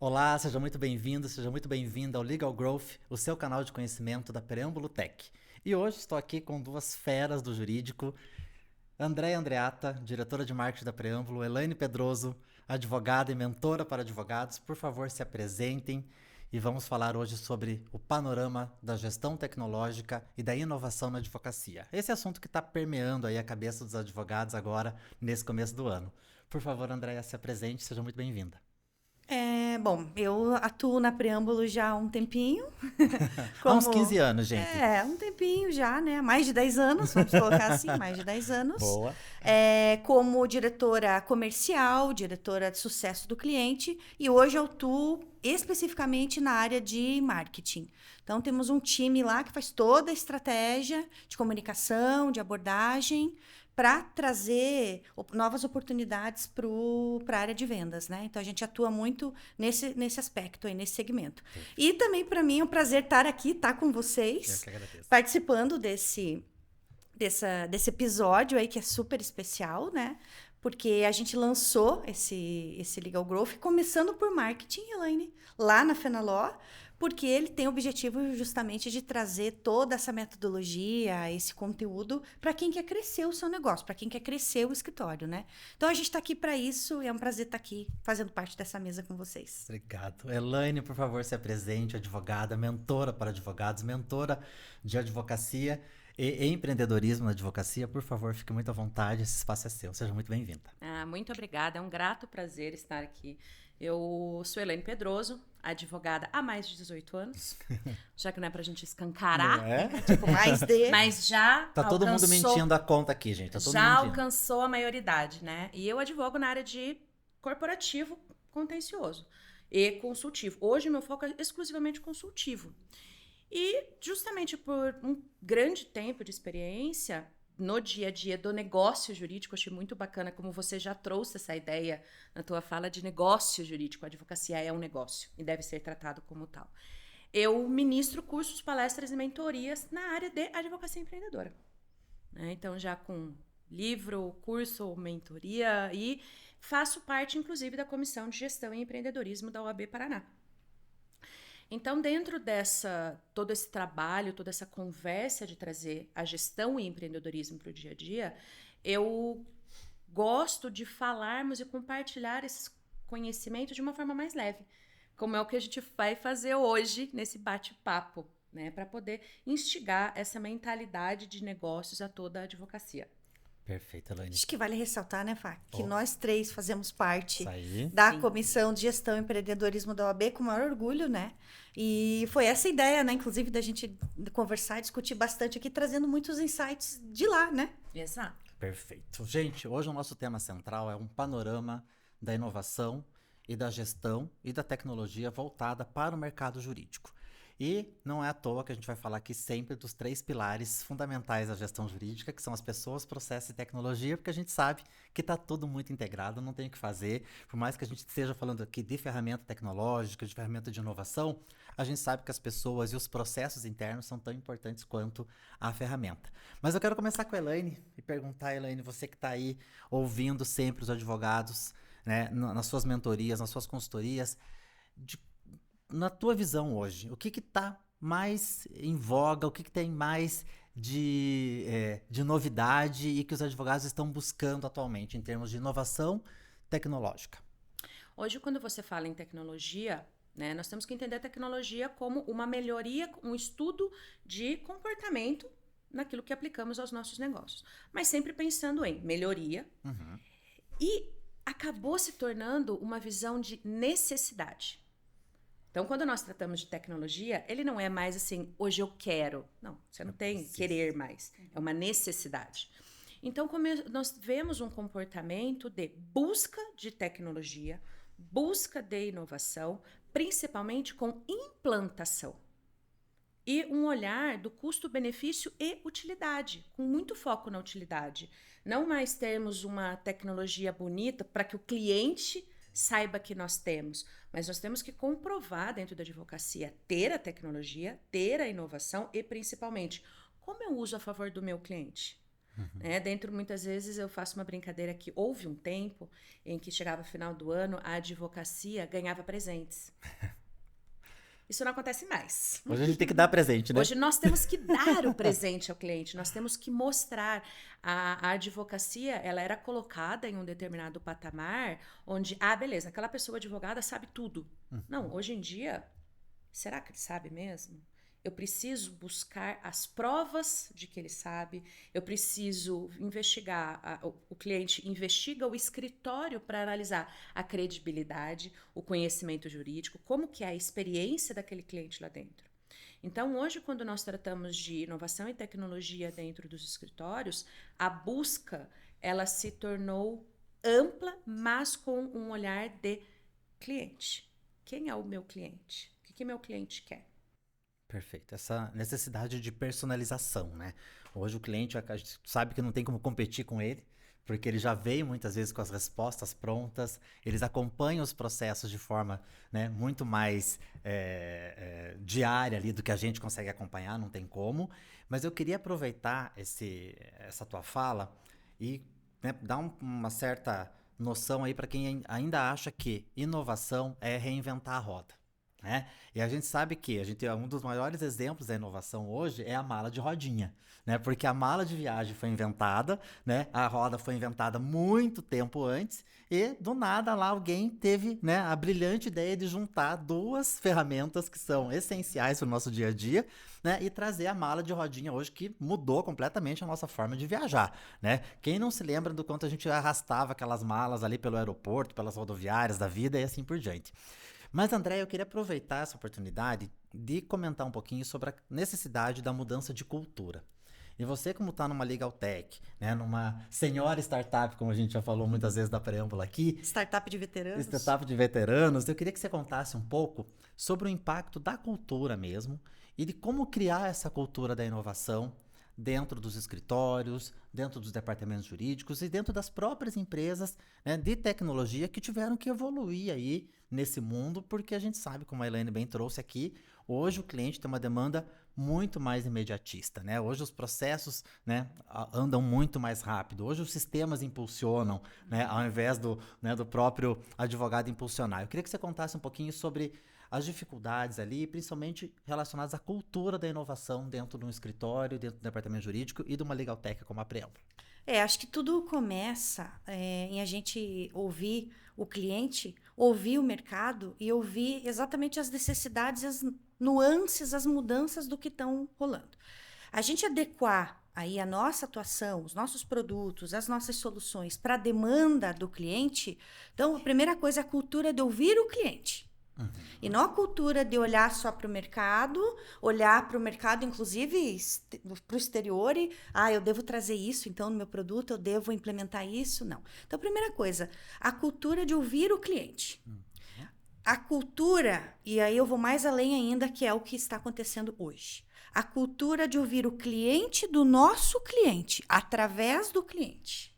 Olá, seja muito bem-vindo, seja muito bem-vinda ao Legal Growth, o seu canal de conhecimento da Preâmbulo Tech. E hoje estou aqui com duas feras do jurídico, Andréia Andreata, diretora de marketing da Preâmbulo, Elaine Pedroso, advogada e mentora para advogados. Por favor, se apresentem e vamos falar hoje sobre o panorama da gestão tecnológica e da inovação na advocacia. Esse assunto que está permeando aí a cabeça dos advogados agora, nesse começo do ano. Por favor, Andréia, se apresente, seja muito bem-vinda. Bom, eu atuo na Preâmbulo já há um tempinho, Há uns como... 15 anos, gente. Um tempinho já, né? Mais de 10 anos, vamos colocar assim, mais de 10 anos. Boa. Como diretora comercial, diretora de sucesso do cliente, e hoje eu atuo especificamente na área de marketing. Então, temos um time lá que faz toda a estratégia de comunicação, de abordagem, para trazer novas oportunidades para a área de vendas, né? Então, a gente atua muito nesse aspecto aí, nesse segmento. E também, para mim, é um prazer estar aqui, estar com Eu vocês, que agradeço. participando desse episódio aí, que é super especial, né? Porque a gente lançou esse Legal Growth, começando por marketing, Elaine, lá na Fenaló, porque ele tem o objetivo justamente de trazer toda essa metodologia, esse conteúdo, para quem quer crescer o seu negócio, para quem quer crescer o escritório, né? Então, a gente está aqui para isso e é um prazer estar aqui fazendo parte dessa mesa com vocês. Obrigado. Elaine, por favor, se apresente, advogada, mentora para advogados, mentora de advocacia e empreendedorismo na advocacia. Por favor, fique muito à vontade, esse espaço é seu. Seja muito bem-vinda. Muito obrigada, é um grato prazer estar aqui. Eu sou Elaine Pedroso, advogada há mais de 18 anos, já que não é pra gente escancarar, Não é? Tipo, mais de... mas já Tá todo mundo alcançou, mentindo a conta aqui, gente. Tá todo já mundo mentindo. alcançou a maioridade, né? E eu advogo na área de corporativo contencioso e consultivo. Hoje meu foco é exclusivamente consultivo. E justamente por um grande tempo de experiência no dia a dia do negócio jurídico, achei muito bacana como você já trouxe essa ideia na tua fala de negócio jurídico. A advocacia é um negócio e deve ser tratado como tal. Eu ministro cursos, palestras e mentorias na área de advocacia empreendedora, né? Então, já com livro, curso, mentoria, e faço parte, inclusive, da Comissão de Gestão e Empreendedorismo da OAB Paraná. Então, dentro todo esse trabalho, toda essa conversa de trazer a gestão e empreendedorismo para o dia a dia, eu gosto de falarmos e compartilhar esses conhecimentos de uma forma mais leve, como é o que a gente vai fazer hoje nesse bate-papo, né, para poder instigar essa mentalidade de negócios a toda a advocacia. Perfeito, Elaine. Acho que vale ressaltar, né, Fá, que Oh. nós três fazemos parte Isso aí. da Sim. Comissão de Gestão e Empreendedorismo da OAB com o maior orgulho, né? E foi essa ideia, né, inclusive, da gente conversar e discutir bastante aqui, trazendo muitos insights de lá, né? Exato. Perfeito. Gente, hoje o nosso tema central é um panorama da inovação e da gestão e da tecnologia voltada para o mercado jurídico. E não é à toa que a gente vai falar aqui sempre dos três pilares fundamentais da gestão jurídica, que são as pessoas, processos e tecnologia, porque a gente sabe que está tudo muito integrado, não tem o que fazer. Por mais que a gente esteja falando aqui de ferramenta tecnológica, de ferramenta de inovação, a gente sabe que as pessoas e os processos internos são tão importantes quanto a ferramenta. Mas eu quero começar com a Elaine e perguntar, Elaine, você que está aí ouvindo sempre os advogados, né, nas suas mentorias, nas suas consultorias, na tua visão hoje, o que está mais em voga, o que tem mais de novidade e que os advogados estão buscando atualmente em termos de inovação tecnológica? Hoje, quando você fala em tecnologia, né, nós temos que entender a tecnologia como uma melhoria, um estudo de comportamento naquilo que aplicamos aos nossos negócios. Mas sempre pensando em melhoria. Uhum. E acabou se tornando uma visão de necessidade. Então, quando nós tratamos de tecnologia, ele não é mais assim, hoje eu quero. Não, você não tem querer mais. É uma necessidade. Então, nós vemos um comportamento de busca de tecnologia, busca de inovação, principalmente com implantação. E um olhar do custo-benefício e utilidade, com muito foco na utilidade. Não mais termos uma tecnologia bonita para que o cliente saiba que nós temos, mas nós temos que comprovar dentro da advocacia ter a tecnologia, ter a inovação e, principalmente, como eu uso a favor do meu cliente. Né? Dentro, muitas vezes, eu faço uma brincadeira que houve um tempo em que chegava o final do ano, a advocacia ganhava presentes. Isso não acontece mais. Hoje a gente tem que dar presente, né? Hoje nós temos que dar o presente ao cliente, nós temos que mostrar. A advocacia, ela era colocada em um determinado patamar onde, beleza, aquela pessoa advogada sabe tudo. Não, hoje em dia, será que ele sabe mesmo? Eu preciso buscar as provas de que ele sabe, eu preciso investigar, o cliente investiga o escritório para analisar a credibilidade, o conhecimento jurídico, como que é a experiência daquele cliente lá dentro. Então, hoje, quando nós tratamos de inovação e tecnologia dentro dos escritórios, a busca, ela se tornou ampla, mas com um olhar de cliente. Quem é o meu cliente? O que meu cliente quer? Perfeito. Essa necessidade de personalização, né? Hoje o cliente a gente sabe que não tem como competir com ele, porque ele já veio muitas vezes com as respostas prontas, eles acompanham os processos de forma, né, muito mais diária ali do que a gente consegue acompanhar, não tem como. Mas eu queria aproveitar essa tua fala e, né, dar uma certa noção aí para quem ainda acha que inovação é reinventar a roda. Né? E a gente sabe que um dos maiores exemplos da inovação hoje é a mala de rodinha, né? Porque a mala de viagem foi inventada, né? A roda foi inventada muito tempo antes e do nada lá alguém teve, né, a brilhante ideia de juntar duas ferramentas que são essenciais para o nosso dia a dia, né, e trazer a mala de rodinha hoje que mudou completamente a nossa forma de viajar, né? Quem não se lembra do quanto a gente arrastava aquelas malas ali pelo aeroporto, pelas rodoviárias da vida e assim por diante. Mas, André, eu queria aproveitar essa oportunidade de comentar um pouquinho sobre a necessidade da mudança de cultura. E você, como está numa Legal Tech, né, numa senhora startup, como a gente já falou muitas vezes da preâmbula aqui. Startup de veteranos. Startup de veteranos. Eu queria que você contasse um pouco sobre o impacto da cultura mesmo e de como criar essa cultura da inovação dentro dos escritórios, dentro dos departamentos jurídicos e dentro das próprias empresas, né, de tecnologia que tiveram que evoluir aí nesse mundo, porque a gente sabe, como a Elaine bem trouxe aqui, hoje o cliente tem uma demanda muito mais imediatista, né? Hoje os processos, né, andam muito mais rápido, hoje os sistemas impulsionam, né, ao invés do próprio advogado impulsionar. Eu queria que você contasse um pouquinho sobre as dificuldades ali, principalmente relacionadas à cultura da inovação dentro de um escritório, dentro do departamento jurídico e de uma Legal Tech como a Preâmbula. Acho que tudo começa em a gente ouvir o cliente, ouvir o mercado e ouvir exatamente as necessidades, as nuances, as mudanças do que estão rolando. A gente adequar aí a nossa atuação, os nossos produtos, as nossas soluções para a demanda do cliente. Então, a primeira coisa é a cultura de ouvir o cliente. E não a cultura de olhar só para o mercado, inclusive para o exterior e, eu devo trazer isso, então, no meu produto, eu devo implementar isso. Não. Então, a primeira coisa, a cultura de ouvir o cliente. A cultura, e aí eu vou mais além ainda, que é o que está acontecendo hoje. A cultura de ouvir o cliente do nosso cliente, através do cliente.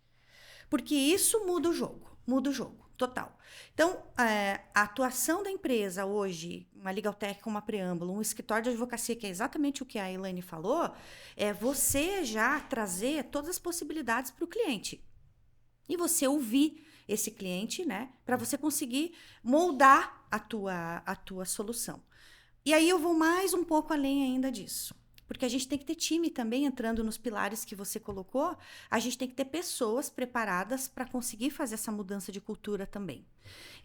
Porque isso muda o jogo, total. Então, a atuação da empresa hoje, uma Legal Tech com uma Preâmbula, um escritório de advocacia, que é exatamente o que a Elaine falou, é você já trazer todas as possibilidades para o cliente. E você ouvir esse cliente, né, para você conseguir moldar a tua solução. E aí eu vou mais um pouco além ainda disso. Porque a gente tem que ter time também, entrando nos pilares que você colocou, a gente tem que ter pessoas preparadas para conseguir fazer essa mudança de cultura também.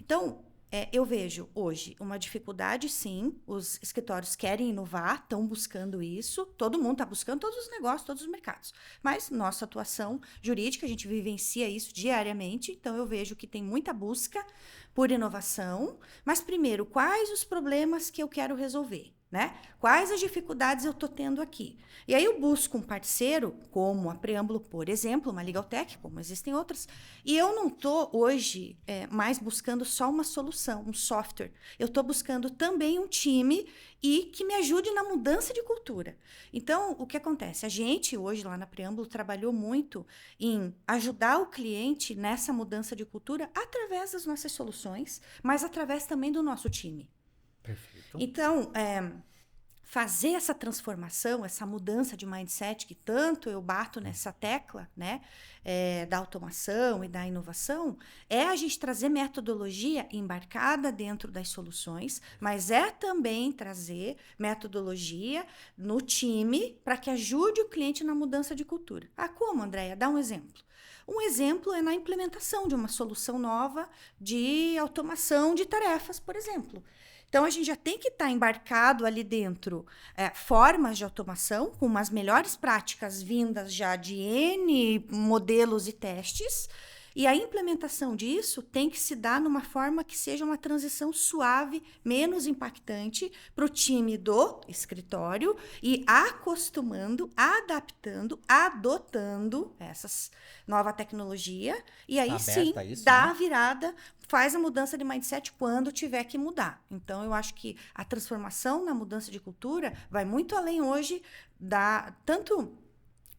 Então, eu vejo hoje uma dificuldade, sim, os escritórios querem inovar, estão buscando isso, todo mundo está buscando, todos os negócios, todos os mercados. Mas nossa atuação jurídica, a gente vivencia isso diariamente, então eu vejo que tem muita busca por inovação, mas primeiro, quais os problemas que eu quero resolver? Né? Quais as dificuldades eu estou tendo aqui? E aí eu busco um parceiro, como a Preâmbulo, por exemplo, uma Legal Tech, como existem outras, e eu não estou hoje mais buscando só uma solução, um software. Eu estou buscando também um time e que me ajude na mudança de cultura. Então, o que acontece? A gente hoje lá na Preâmbulo trabalhou muito em ajudar o cliente nessa mudança de cultura através das nossas soluções, mas através também do nosso time. Perfeito. Então, fazer essa transformação, essa mudança de mindset que tanto eu bato nessa tecla, né, da automação e da inovação, é a gente trazer metodologia embarcada dentro das soluções, mas é também trazer metodologia no time para que ajude o cliente na mudança de cultura. Ah, como, Andréia? Dá um exemplo. Um exemplo é na implementação de uma solução nova de automação de tarefas, por exemplo. Então, a gente já tem que estar embarcado ali dentro formas de automação, com umas melhores práticas vindas já de N modelos e testes, e a implementação disso tem que se dar numa forma que seja uma transição suave, menos impactante para o time do escritório e acostumando, adaptando, adotando essa nova tecnologia. E aí sim, dá a virada, faz a mudança de mindset quando tiver que mudar. Então, eu acho que a transformação na mudança de cultura vai muito além hoje tanto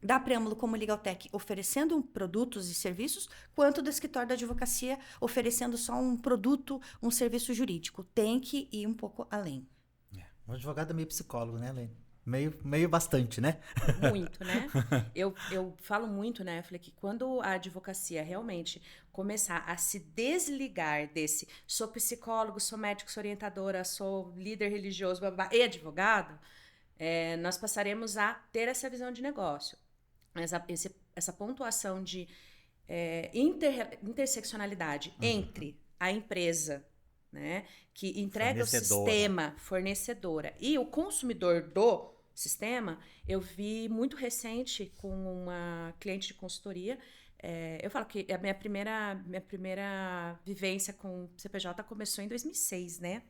da Preâmbulo como Legaltech oferecendo produtos e serviços, quanto do escritório da advocacia oferecendo só um produto, um serviço jurídico. Tem que ir um pouco além. O advogado é meio psicólogo, né, Elaine? Meio bastante, né? Muito, né? Eu falo muito, né? Eu falei que quando a advocacia realmente começar a se desligar desse sou psicólogo, sou médico, sou orientadora, sou líder religioso, babá, e advogado, nós passaremos a ter essa visão de negócio. Essa pontuação de interseccionalidade entre a empresa, né, que entrega o sistema, fornecedora, e o consumidor do sistema, eu vi muito recente com uma cliente de consultoria. Eu falo que a minha primeira vivência com CPJ começou em 2006, né?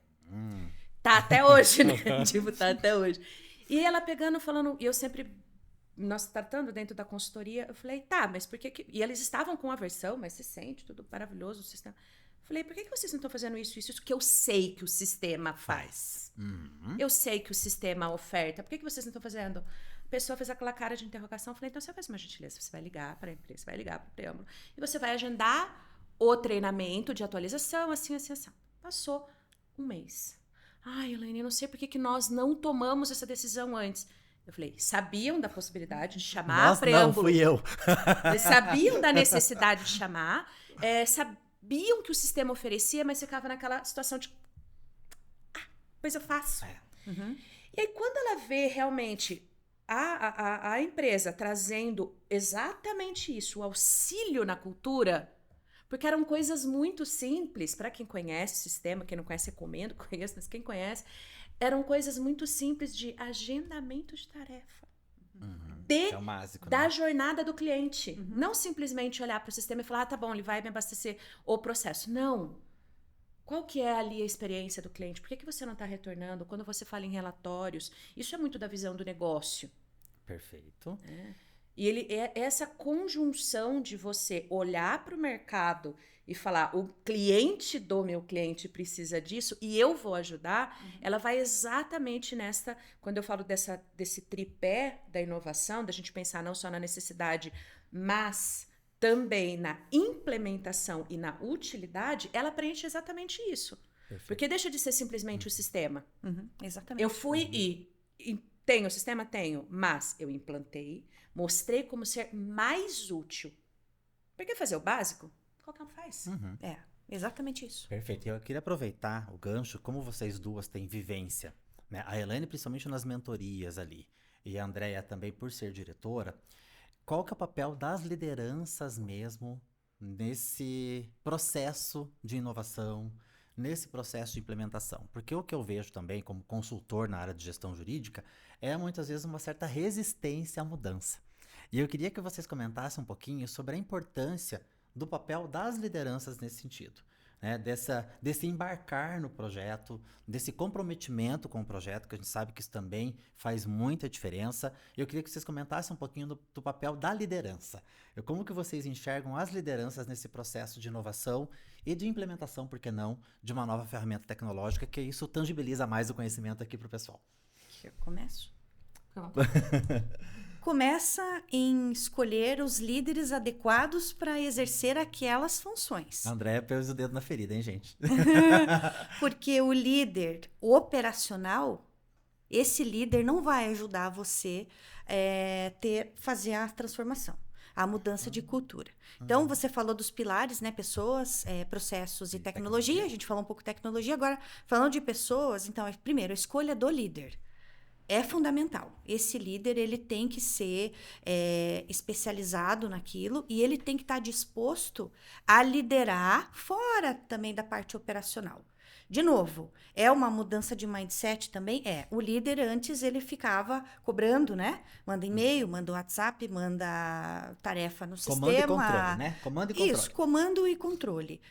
Tá até hoje, né? Tipo, tá até hoje. E ela pegando, falando, e eu sempre, nós tratando dentro da consultoria, eu falei, tá, mas por que... E eles estavam com aversão, mas se sente, tudo maravilhoso, o sistema... Falei, por que vocês não estão fazendo isso que eu sei que o sistema faz? Eu sei que o sistema oferta. Por que vocês não estão fazendo? A pessoa fez aquela cara de interrogação. Falei, então você faz uma gentileza. Você vai ligar para a empresa, vai ligar para o Preâmbulo. E você vai agendar o treinamento de atualização, assim. Passou um mês. Ai, Elaine, eu não sei por que nós não tomamos essa decisão antes. Eu falei, sabiam da possibilidade de chamar a Preâmbulo? Não, fui eu. Eles sabiam da necessidade de chamar, sabiam que o sistema oferecia, mas ficava naquela situação de pois eu faço. E aí, quando ela vê realmente a empresa trazendo exatamente isso, o auxílio na cultura, porque eram coisas muito simples, para quem conhece o sistema, quem não conhece, recomendo, conheço, mas quem conhece, eram coisas muito simples de agendamento de tarefa. É o básico, da jornada do cliente. Não simplesmente olhar para o sistema e falar, tá bom, ele vai me abastecer o processo. Não. Qual que é ali a experiência do cliente? Por que você não está retornando? Quando você fala em relatórios, isso é muito da visão do negócio. Perfeito. E essa conjunção de você olhar para o mercado e falar, o cliente do meu cliente precisa disso e eu vou ajudar, ela vai exatamente nessa, quando eu falo desse tripé da inovação, da gente pensar não só na necessidade, mas também na implementação e na utilidade, ela preenche exatamente isso. Perfeito. Porque deixa de ser simplesmente o sistema. Exatamente. Eu fui e tenho o sistema? Tenho, mas eu implantei, mostrei como ser mais útil. Por que fazer o básico? Qualquer um faz. Exatamente isso. Perfeito. Eu queria aproveitar o gancho, como vocês duas têm vivência, né? A Elaine, principalmente nas mentorias ali, e a Andréia também por ser diretora, qual que é o papel das lideranças mesmo nesse processo de inovação, nesse processo de implementação? Porque o que eu vejo também como consultor na área de gestão jurídica é muitas vezes uma certa resistência à mudança. E eu queria que vocês comentassem um pouquinho sobre a importância do papel das lideranças nesse sentido, né? Desse embarcar no projeto, desse comprometimento com o projeto, que a gente sabe que isso também faz muita diferença. Eu queria que vocês comentassem um pouquinho do papel da liderança. Como que vocês enxergam as lideranças nesse processo de inovação e de implementação, por que não, de uma nova ferramenta tecnológica, que isso tangibiliza mais o conhecimento aqui para o pessoal. Eu começo? Começa em escolher os líderes adequados para exercer aquelas funções. Andréia pôs o dedo na ferida, hein, gente? Porque o líder operacional, Esse líder não vai ajudar você fazer a transformação, a mudança de cultura. Então, você falou dos pilares, né? Pessoas, processos e tecnologia. A gente falou um pouco de tecnologia. Agora, falando de pessoas, então, primeiro, a escolha do líder. É fundamental. Esse líder, ele tem que ser especializado naquilo e ele tem que estar disposto a liderar fora também da parte operacional. De novo, é uma mudança de mindset também? O líder antes ele ficava cobrando, né? Manda e-mail, manda WhatsApp, manda tarefa no sistema. Comando e controle, né? Comando e controle. Isso, comando e controle.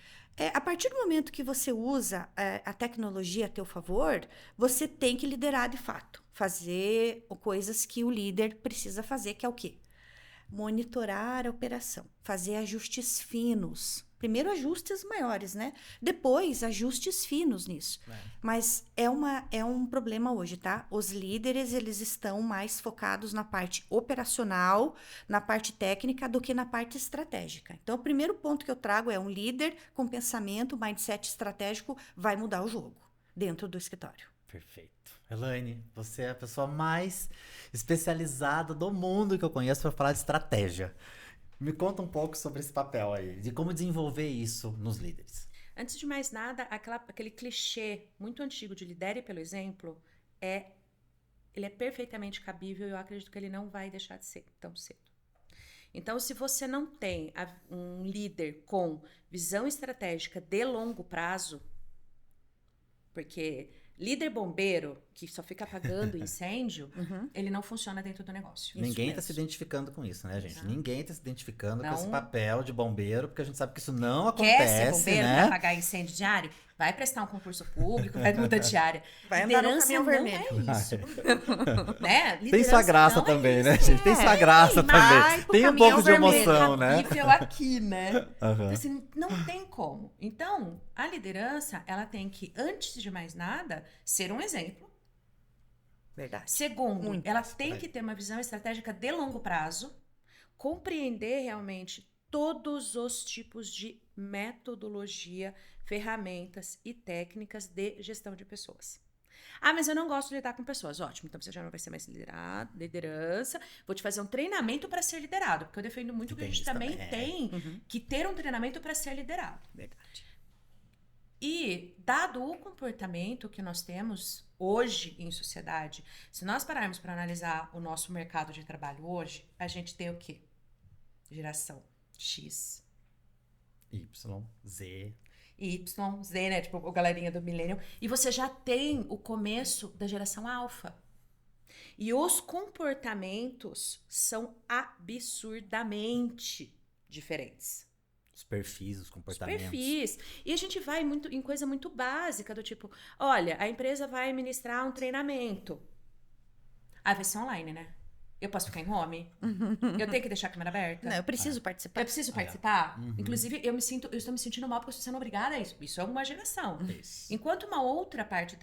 A partir do momento que você usa a tecnologia a teu favor, você tem que liderar de fato. Fazer coisas que o líder precisa fazer, que é o quê? Monitorar a operação. Fazer ajustes finos. Primeiro ajustes maiores, né? Depois ajustes finos nisso. Mas é um problema hoje, tá? Os líderes, eles estão mais focados na parte operacional, na parte técnica, do que na parte estratégica. Então, o primeiro ponto que eu trago é um líder com pensamento, mindset estratégico, vai mudar o jogo dentro do escritório. Perfeito. Elaine, você é a pessoa mais especializada do mundo que eu conheço para falar de estratégia. Me conta um pouco sobre esse papel aí, de como desenvolver isso nos líderes. Antes de mais nada, aquele clichê muito antigo de lidere pelo exemplo, ele é perfeitamente cabível e eu acredito que ele não vai deixar de ser tão cedo. Então, se você não tem um líder com visão estratégica de longo prazo, porque líder bombeiro, que só fica apagando incêndio, ele não funciona dentro do negócio. Ninguém está se identificando com isso, né, gente? Não. Ninguém está se identificando Não. com esse papel de bombeiro, porque a gente sabe que isso não Quer ser acontece, bombeiro né? para apagar incêndio diário? Vai prestar um concurso público, vai mudar de área. Vai andar no Liderança caminhão não vermelho. é isso. Né? Tem Liderança sua graça não é também, né, isso. gente? Tem sua graça vai também. pro Tem um caminhão pouco de vermelho. emoção, né? Nível aqui, né? Aham. Então, assim, não tem como. Então, a liderança, ela tem que, antes de mais nada, ser um exemplo. Verdade. Segundo, Muito. ela tem que ter uma visão estratégica de longo prazo, compreender realmente todos os tipos de metodologia, ferramentas e técnicas de gestão de pessoas. Ah, mas eu não gosto de lidar com pessoas. Ótimo, então você já não vai ser mais liderança. Vou te fazer um treinamento para ser liderado, porque eu defendo muito que a gente também tem que ter um treinamento para ser liderado. Verdade. E, dado o comportamento que nós temos hoje em sociedade, se nós pararmos para analisar o nosso mercado de trabalho hoje, a gente tem o quê? Geração X. Y, Z. Y, Z, né? Tipo, a galerinha do milênio. E você já tem o começo da geração alfa. E os comportamentos são absurdamente diferentes. Os perfis, os comportamentos. Os perfis. E a gente vai muito em coisa muito básica, do tipo, olha, a empresa vai ministrar um treinamento. Ah, vai ser online, né? Eu posso ficar em home? Eu tenho que deixar a câmera aberta? Não, eu preciso participar. Eu preciso participar? Inclusive, eu estou me sentindo mal porque eu estou sendo obrigada a isso. Isso é uma geração. Isso. Enquanto uma outra parte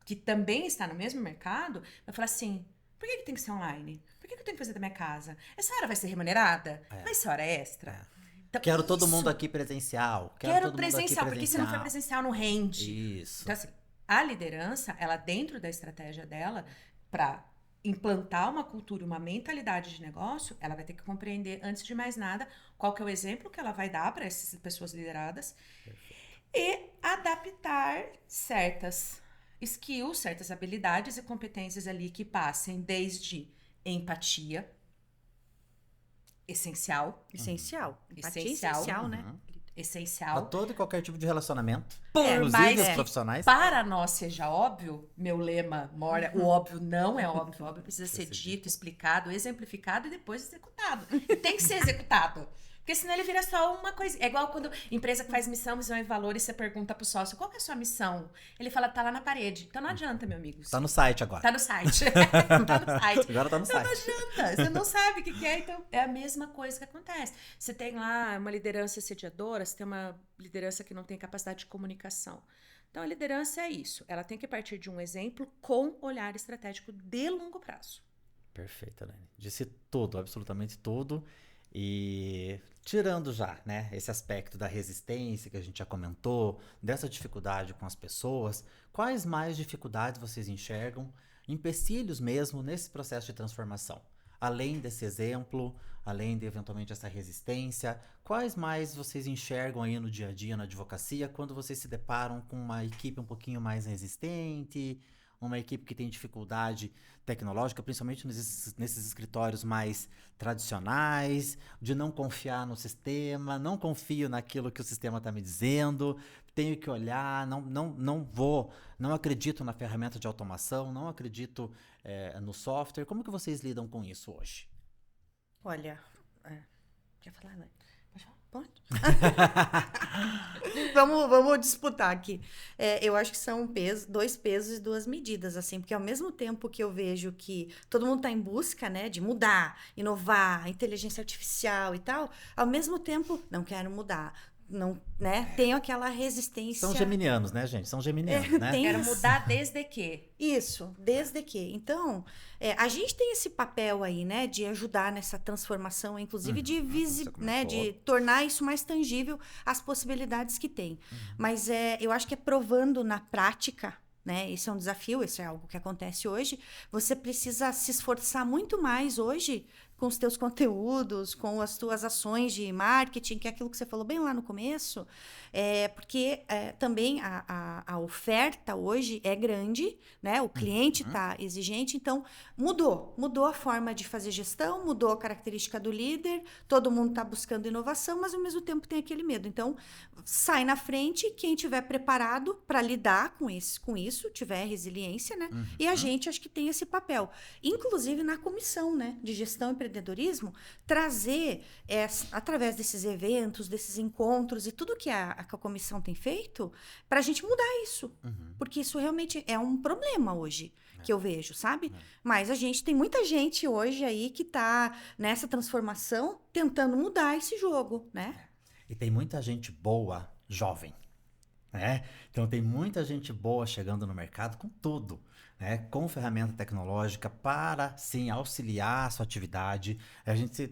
que também está no mesmo mercado vai falar assim, por que tem que ser online? Por que eu tenho que fazer da minha casa? Essa hora vai ser remunerada? Vai ser hora extra? Então, Quero todo mundo aqui presencial. Quero presencial, porque se não for presencial, não rende. Isso. Então, assim, a liderança, ela dentro da estratégia dela, para implantar uma cultura, uma mentalidade de negócio, ela vai ter que compreender, antes de mais nada, qual que é o exemplo que ela vai dar para essas pessoas lideradas. Perfeito. E adaptar certas skills, certas habilidades e competências ali que passem desde empatia, essencial. Empatia Essencial, né? Essencial. A todo e qualquer tipo de relacionamento. Mas Inclusive os profissionais. para nós seja óbvio, meu lema mora, o óbvio não é óbvio. O óbvio precisa ser dito, explicado, exemplificado e depois executado. E tem que ser executado. Porque senão ele vira só uma coisa. É igual quando empresa que faz missão, visão e valor e você pergunta pro sócio, qual que é a sua missão? Ele fala, tá lá na parede. Então não adianta, meu amigo. Tá no site agora. Tá no site. Tá no site. Agora tá no Então site. não adianta. Você não sabe o que é. Então é a mesma coisa que acontece. Você tem lá uma liderança assediadora, você tem uma liderança que não tem capacidade de comunicação. Então a liderança é isso. Ela tem que partir de um exemplo com olhar estratégico de longo prazo. Perfeito, Elaine. Disse tudo, absolutamente tudo. E tirando já, né, esse aspecto da resistência que a gente já comentou, dessa dificuldade com as pessoas, quais mais dificuldades vocês enxergam empecilhos mesmo nesse processo de transformação? Além desse exemplo, além de eventualmente essa resistência, quais mais vocês enxergam aí no dia a dia na advocacia quando vocês se deparam com uma equipe um pouquinho mais resistente, uma equipe que tem dificuldade tecnológica, principalmente nesses escritórios mais tradicionais, de não confiar no sistema, não confio naquilo que o sistema está me dizendo, tenho que olhar, não acredito na ferramenta de automação, não acredito no software. Como que vocês lidam com isso hoje? Olha, quer falar, né? Pode? Vamos disputar aqui. Eu acho que são dois pesos e duas medidas, assim, porque ao mesmo tempo que eu vejo que todo mundo está em busca, né, de mudar, inovar, inteligência artificial e tal, ao mesmo tempo, não quero mudar. Não, né? Tenho aquela resistência. São geminianos, né, gente? São geminianos, né? Quero mudar desde que. Isso, desde que. Então, a gente tem esse papel aí, né, de ajudar nessa transformação, inclusive de tornar isso mais tangível, as possibilidades que tem. Mas eu acho que é provando na prática, né? Esse é um desafio, isso é algo que acontece hoje. Você precisa se esforçar muito mais hoje com os teus conteúdos, com as tuas ações de marketing, que é aquilo que você falou bem lá no começo, porque também a oferta hoje é grande, né? O cliente está exigente, então mudou a forma de fazer gestão, mudou a característica do líder, todo mundo está buscando inovação, mas ao mesmo tempo tem aquele medo. Então, sai na frente quem estiver preparado para lidar com isso, tiver resiliência, né? E a gente acho que tem esse papel, inclusive na comissão, né, de gestão e empreendedorismo, trazer, através desses eventos, desses encontros e tudo que a comissão tem feito, para a gente mudar isso. Porque isso realmente é um problema hoje, que eu vejo, sabe? Mas a gente tem muita gente hoje aí que está nessa transformação, tentando mudar esse jogo, né? E tem muita gente boa, jovem, né? Então tem muita gente boa chegando no mercado com tudo, né? Com ferramenta tecnológica para, sim, auxiliar a sua atividade.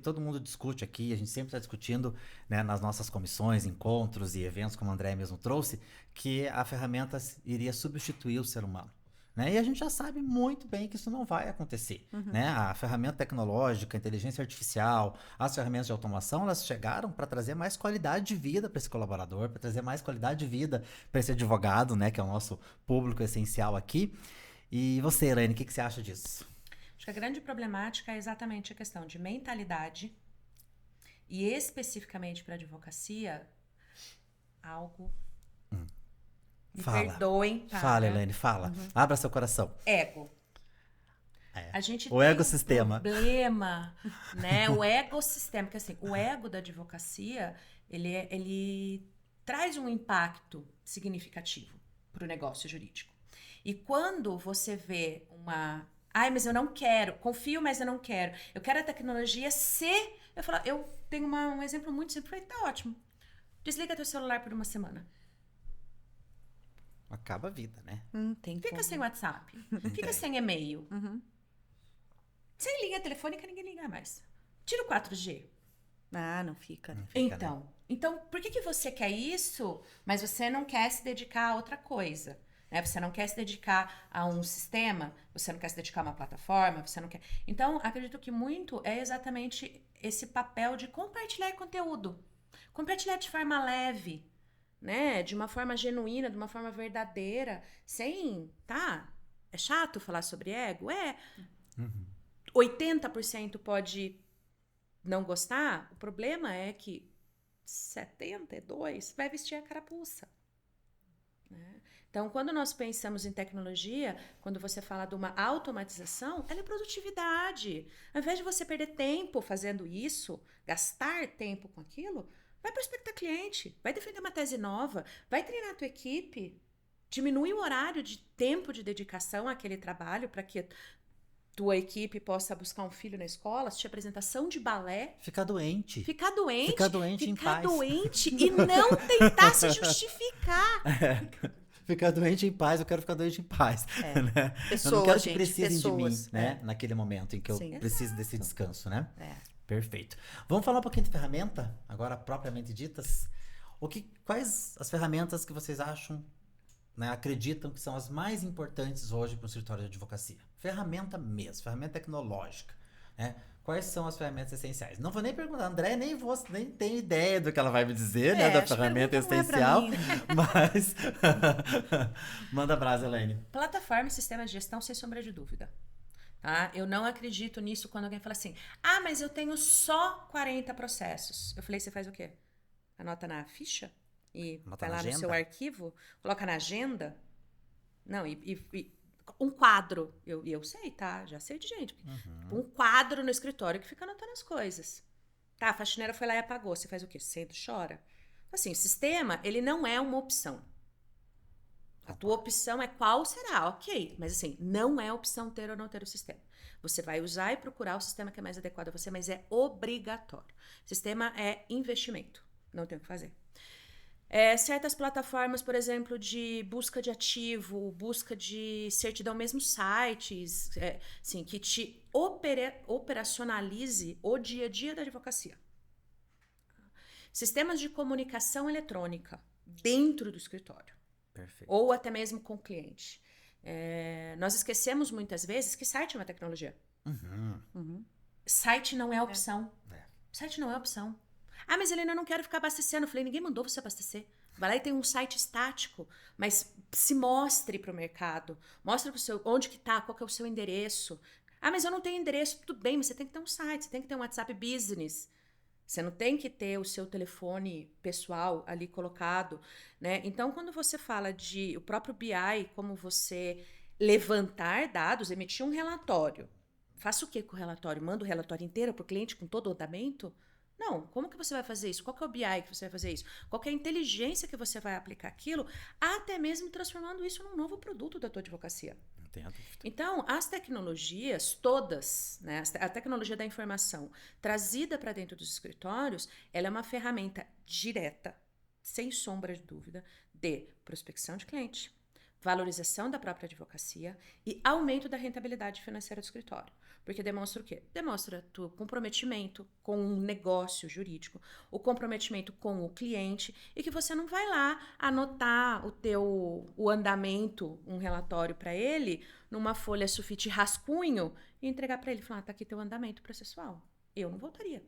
Todo mundo discute aqui, a gente sempre está discutindo, né, nas nossas comissões, encontros e eventos, como o André mesmo trouxe, que a ferramenta iria substituir o ser humano. Né? E a gente já sabe muito bem que isso não vai acontecer. Né? A ferramenta tecnológica, a inteligência artificial, as ferramentas de automação, elas chegaram para trazer mais qualidade de vida para esse colaborador, para trazer mais qualidade de vida para esse advogado, né, que é o nosso público essencial aqui. E você, Elaine, o que você acha disso? Acho que a grande problemática é exatamente a questão de mentalidade e especificamente para a advocacia, algo... Me perdoem. Fala, Elaine, fala. Abra seu coração. Ego. A gente o tem ecossistema. Um problema, né? O ecossistema, porque assim, o ego da advocacia, ele traz um impacto significativo para o negócio jurídico. E quando você vê mas eu não quero, confio, mas eu não quero. Eu quero a tecnologia eu tenho um exemplo muito simples, falei, tá ótimo. Desliga teu celular por uma semana. Acaba a vida, né? Fica sem WhatsApp, fica sem e-mail. Sem linha telefônica, ninguém liga mais. Tira o 4G. Não fica. Então, por que você quer isso, mas você não quer se dedicar a outra coisa? Né? Você não quer se dedicar a um sistema, você não quer se dedicar a uma plataforma, você não quer... Então, acredito que muito é exatamente esse papel de compartilhar conteúdo. Compartilhar de forma leve, né? De uma forma genuína, de uma forma verdadeira, sem... É chato falar sobre ego? 80% pode não gostar. O problema é que 72% vai vestir a carapuça. Né? Então, quando nós pensamos em tecnologia, quando você fala de uma automatização, ela é produtividade. Ao invés de você perder tempo fazendo isso, gastar tempo com aquilo, vai prospectar cliente, vai defender uma tese nova, vai treinar a tua equipe, diminui o horário de tempo de dedicação àquele trabalho para que tua equipe possa buscar um filho na escola, assistir apresentação de balé. Ficar doente. Ficar doente em paz. Ficar doente e não tentar se justificar. Ficar doente em paz, eu quero ficar doente em paz. Né? Pessoas, eu não quero gente, que precisem de mim, né? É. Naquele momento em que eu preciso desse descanso, né? Perfeito. Vamos falar um pouquinho de ferramenta, agora propriamente ditas. Quais as ferramentas que vocês acham né, acreditam que são as mais importantes hoje para o escritório de advocacia? Ferramenta mesmo, ferramenta tecnológica, né? Quais são as ferramentas essenciais? Não vou nem perguntar, André, nem tem ideia do que ela vai me dizer, né, da acho que ferramenta pergunta não é pra essencial, mim. mas manda brasa, Elaine. Plataforma e sistema de gestão, sem sombra de dúvida. Tá? Eu não acredito nisso quando alguém fala assim, ah, mas eu tenho só 40 processos. Eu falei, você faz o quê? Anota na ficha? E Anota vai na lá no agenda? seu arquivo? Coloca na agenda? Não, um quadro. Eu sei, tá? Já sei de gente. Um quadro no escritório que fica anotando as coisas. Tá, a faxineira foi lá e apagou. Você faz o quê? Senta e chora? Assim, o sistema, ele não é uma opção. A tua opção é qual será, ok. Mas assim, não é opção ter ou não ter o sistema. Você vai usar e procurar o sistema que é mais adequado a você, mas é obrigatório. Sistema é investimento. Não tem o que fazer. Certas plataformas, por exemplo, de busca de ativo, busca de certidão, mesmo sites, assim, que te operacionalize o dia a dia da advocacia. Sistemas de comunicação eletrônica dentro do escritório. Perfeito. Ou até mesmo com o cliente. Nós esquecemos muitas vezes que site é uma tecnologia. Site não é opção. Site não é opção. Ah, mas Helena, eu não quero ficar abastecendo. Eu falei, ninguém mandou você abastecer. Vai lá e tem um site estático, mas se mostre para o mercado. Mostre onde que tá, qual que é o seu endereço. Ah, mas eu não tenho endereço. Tudo bem, mas você tem que ter um site, você tem que ter um WhatsApp Business. Você não tem que ter o seu telefone pessoal ali colocado, né? Então, quando você fala de o próprio BI, como você levantar dados, emitir um relatório. Faça o que com o relatório? Manda o relatório inteiro para o cliente com todo o andamento? Não, como que você vai fazer isso? Qual que é o BI que você vai fazer isso? Qual que é a inteligência que você vai aplicar aquilo? Até mesmo transformando isso num novo produto da tua advocacia. Entendo. Então, as tecnologias todas, né, a tecnologia da informação trazida para dentro dos escritórios, ela é uma ferramenta direta, sem sombra de dúvida, de prospecção de cliente, valorização da própria advocacia e aumento da rentabilidade financeira do escritório. Porque demonstra o quê? Demonstra o comprometimento com um negócio jurídico, o comprometimento com o cliente e que você não vai lá anotar o andamento, um relatório para ele, numa folha sulfite rascunho e entregar para ele e falar, tá aqui teu andamento processual. Eu não voltaria.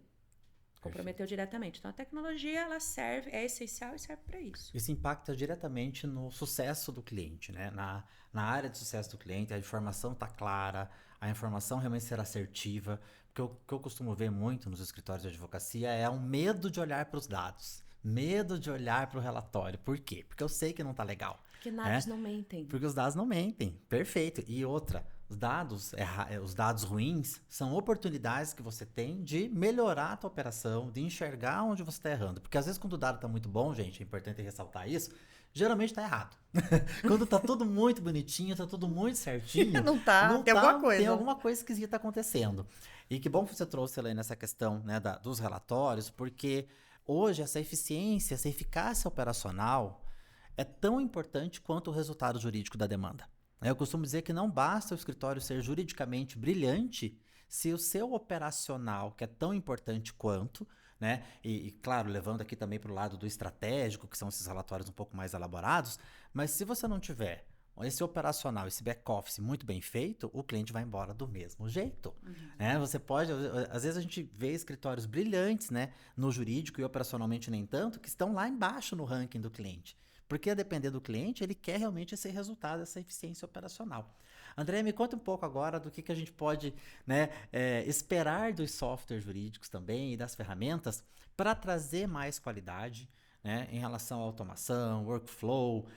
Comprometeu diretamente. Então, a tecnologia, ela serve, é essencial e serve para isso. Isso impacta diretamente no sucesso do cliente, né? Na área de sucesso do cliente, a informação está clara, a informação realmente será assertiva. Porque o que eu costumo ver muito nos escritórios de advocacia é um medo de olhar para os dados, medo de olhar para o relatório. Por quê? Porque eu sei que não está legal. Porque dados não mentem. Porque os dados não mentem. Perfeito. E outra, os dados ruins são oportunidades que você tem de melhorar a tua operação, de enxergar onde você está errando. Porque às vezes quando o dado está muito bom, gente, é importante ressaltar isso, geralmente está errado. Quando está tudo muito bonitinho, está tudo muito certinho. Não tá, tem alguma coisa. Tem alguma coisa esquisita acontecendo. E que bom que você trouxe, Elaine, essa questão, né, dos relatórios, porque hoje essa eficiência, essa eficácia operacional é tão importante quanto o resultado jurídico da demanda. Eu costumo dizer que não basta o escritório ser juridicamente brilhante se o seu operacional, que é tão importante quanto, né? E claro, levando aqui também para o lado do estratégico, que são esses relatórios um pouco mais elaborados, mas se você não tiver esse operacional, esse back-office muito bem feito, o cliente vai embora do mesmo jeito. Né? Você pode, às vezes a gente vê escritórios brilhantes, né, no jurídico e operacionalmente nem tanto, que estão lá embaixo no ranking do cliente. Porque a depender do cliente, ele quer realmente esse resultado, essa eficiência operacional. André, me conta um pouco agora do que a gente pode, né, esperar dos softwares jurídicos também e das ferramentas para trazer mais qualidade, né, em relação à automação, workflow,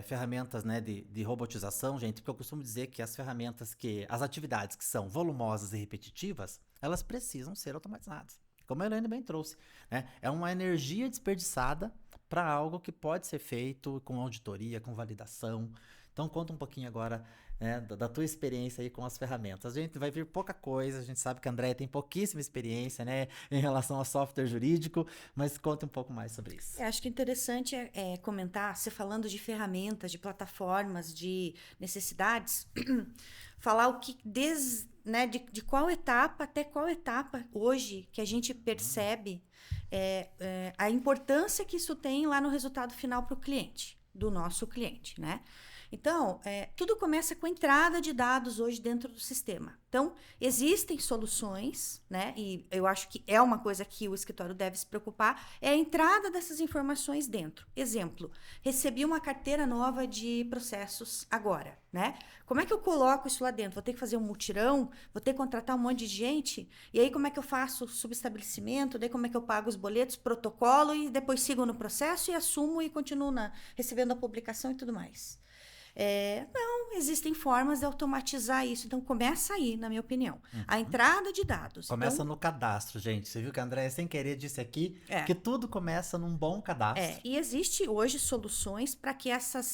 ferramentas, né, de robotização, gente, porque eu costumo dizer que as atividades que são volumosas e repetitivas, elas precisam ser automatizadas. Como a Elaine bem trouxe, né? É uma energia desperdiçada para algo que pode ser feito com auditoria, com validação. Então, conta um pouquinho agora, né, da tua experiência aí com as ferramentas. A gente vai ver pouca coisa, a gente sabe que a Andréia tem pouquíssima experiência, né, em relação ao software jurídico, mas conta um pouco mais sobre isso. Acho que interessante comentar, você falando de ferramentas, de plataformas, de necessidades, falar o que né, de qual etapa até qual etapa hoje que a gente percebe a importância que isso tem lá no resultado final para o cliente. do nosso cliente, né? Então, tudo começa com a entrada de dados hoje dentro do sistema. Então, existem soluções, né? E eu acho que é uma coisa que o escritório deve se preocupar, é a entrada dessas informações dentro. Exemplo, recebi uma carteira nova de processos agora, né? Como é que eu coloco isso lá dentro? Vou ter que fazer um mutirão? Vou ter que contratar um monte de gente? E aí, como é que eu faço o subestabelecimento? Daí, como é que eu pago os boletos, protocolo e depois sigo no processo e assumo e continuo recebendo a publicação e tudo mais. Não, existem formas de automatizar isso. Então, começa aí, na minha opinião. A entrada de dados. Começa Então, no cadastro, gente. Você viu que a Andréia, sem querer, disse aqui que tudo começa num bom cadastro. e existe hoje soluções para que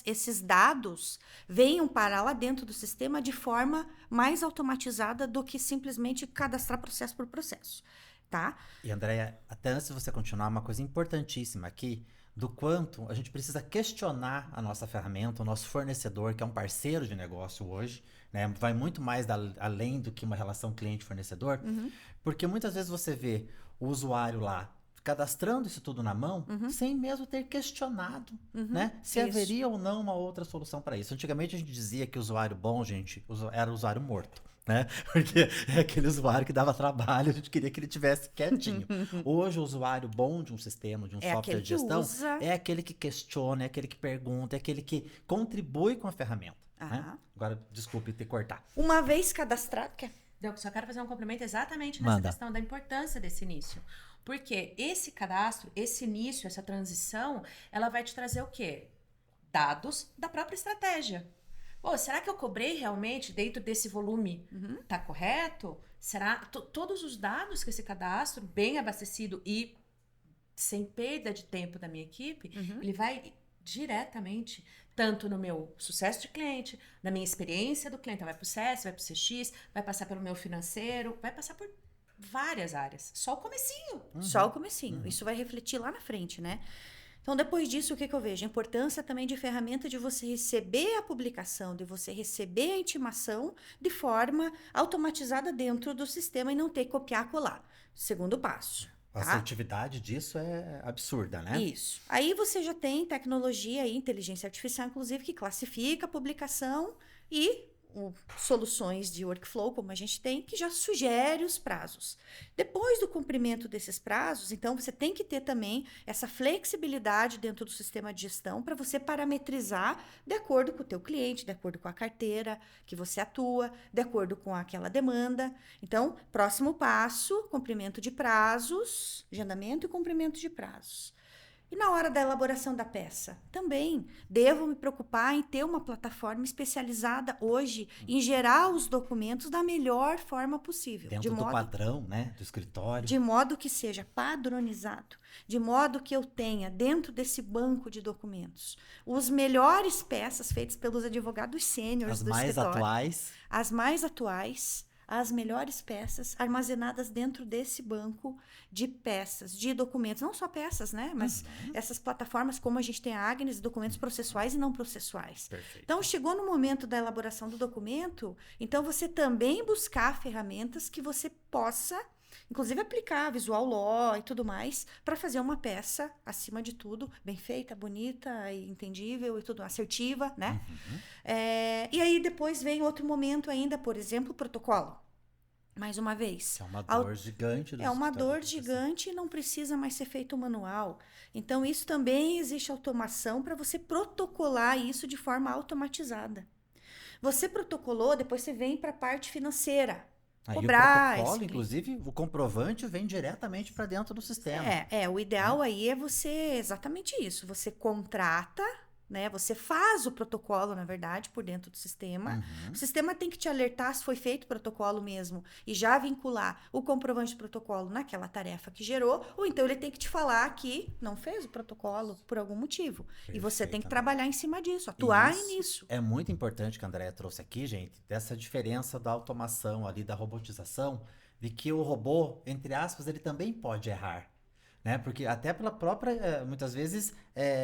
esses dados venham parar lá dentro do sistema de forma mais automatizada do que simplesmente cadastrar processo por processo, tá? E, Andréia, até antes de você continuar, uma coisa importantíssima aqui, do quanto a gente precisa questionar a nossa ferramenta, o nosso fornecedor, que é um parceiro de negócio hoje, né? Vai muito mais além do que uma relação cliente-fornecedor, porque muitas vezes você vê o usuário lá cadastrando isso tudo na mão, sem mesmo ter questionado, né? Se haveria ou não uma outra solução para isso. Antigamente a gente dizia que o usuário bom, gente, era o usuário morto. Né? Porque é aquele usuário que dava trabalho, a gente queria que ele tivesse quietinho. Hoje, o usuário bom de um sistema, de um software de gestão, é aquele que questiona, é aquele que pergunta, é aquele que contribui com a ferramenta. Né? Agora, desculpe te cortar. Uma vez cadastrado, Eu só quero fazer um complemento exatamente nessa Manda. questão da importância desse início. Porque esse cadastro, esse início, essa transição, ela vai te trazer o quê? Dados da própria estratégia. Pô, será que eu cobrei realmente dentro desse volume? Tá correto? Será todos os dados que esse cadastro, bem abastecido e sem perda de tempo da minha equipe, ele vai diretamente, tanto no meu sucesso de cliente, na minha experiência do cliente, vai pro CS, vai pro CX, vai passar pelo meu financeiro, vai passar por várias áreas. Só o comecinho. Só o comecinho. Isso vai refletir lá na frente, né? Então, depois disso, o que eu vejo? A importância também de ferramenta de você receber a publicação, de você receber a intimação de forma automatizada dentro do sistema e não ter que copiar e colar. Segundo passo. A assertividade disso é absurda, né? Isso. Aí você já tem tecnologia e inteligência artificial, inclusive, que classifica a publicação e soluções de workflow, como a gente tem, que já sugere os prazos. Depois do cumprimento desses prazos, então, você tem que ter também essa flexibilidade dentro do sistema de gestão para você parametrizar de acordo com o teu cliente, de acordo com a carteira que você atua, de acordo com aquela demanda. Então, próximo passo, cumprimento de prazos, agendamento e cumprimento de prazos. E na hora da elaboração da peça? Também devo me preocupar em ter uma plataforma especializada hoje em gerar os documentos da melhor forma possível. Dentro do padrão, né? Do escritório. De modo que seja padronizado. De modo que eu tenha dentro desse banco de documentos os melhores peças feitas pelos advogados sêniores do escritório. As mais atuais. As melhores peças armazenadas dentro desse banco de peças, de documentos. Não só peças, né? Mas essas plataformas, como a gente tem a Agnes, documentos processuais e não processuais. Perfeito. Então, chegou no momento da elaboração do documento, então você também buscar ferramentas que você possa, inclusive, aplicar Visual Law e tudo mais, para fazer uma peça, acima de tudo, bem feita, bonita e entendível e tudo, assertiva, né? E aí, depois vem outro momento ainda, por exemplo, o protocolo. Mais uma vez. É uma dor gigante. É uma dor gigante e não precisa mais ser feito manual. Então, isso também existe automação para você protocolar isso de forma automatizada. Você protocolou, depois você vem para a parte financeira. Cobrar. O protocolo, inclusive, o comprovante vem diretamente para dentro do sistema. O ideal aí é você, exatamente isso. Você contrata, né? Você faz o protocolo, na verdade, por dentro do sistema. O sistema tem que te alertar se foi feito o protocolo mesmo e já vincular o comprovante de protocolo naquela tarefa que gerou, ou então ele tem que te falar que não fez o protocolo por algum motivo. E você tem que trabalhar em cima disso, atuar nisso. É muito importante que a Andréia trouxe aqui, gente, dessa diferença da automação ali, da robotização, de que o robô, entre aspas, ele também pode errar. né? Porque até pela própria, muitas vezes,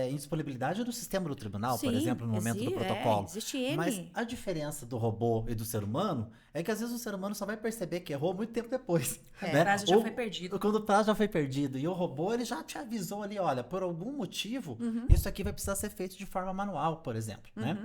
indisponibilidade do sistema do tribunal, por Sim, exemplo, no momento do protocolo. existe N. Mas a diferença do robô e do ser humano é que às vezes o ser humano só vai perceber que errou muito tempo depois. Né? O prazo já foi perdido. Quando o prazo já foi perdido. E o robô, ele já te avisou ali, olha, por algum motivo, isso aqui vai precisar ser feito de forma manual, por exemplo, né?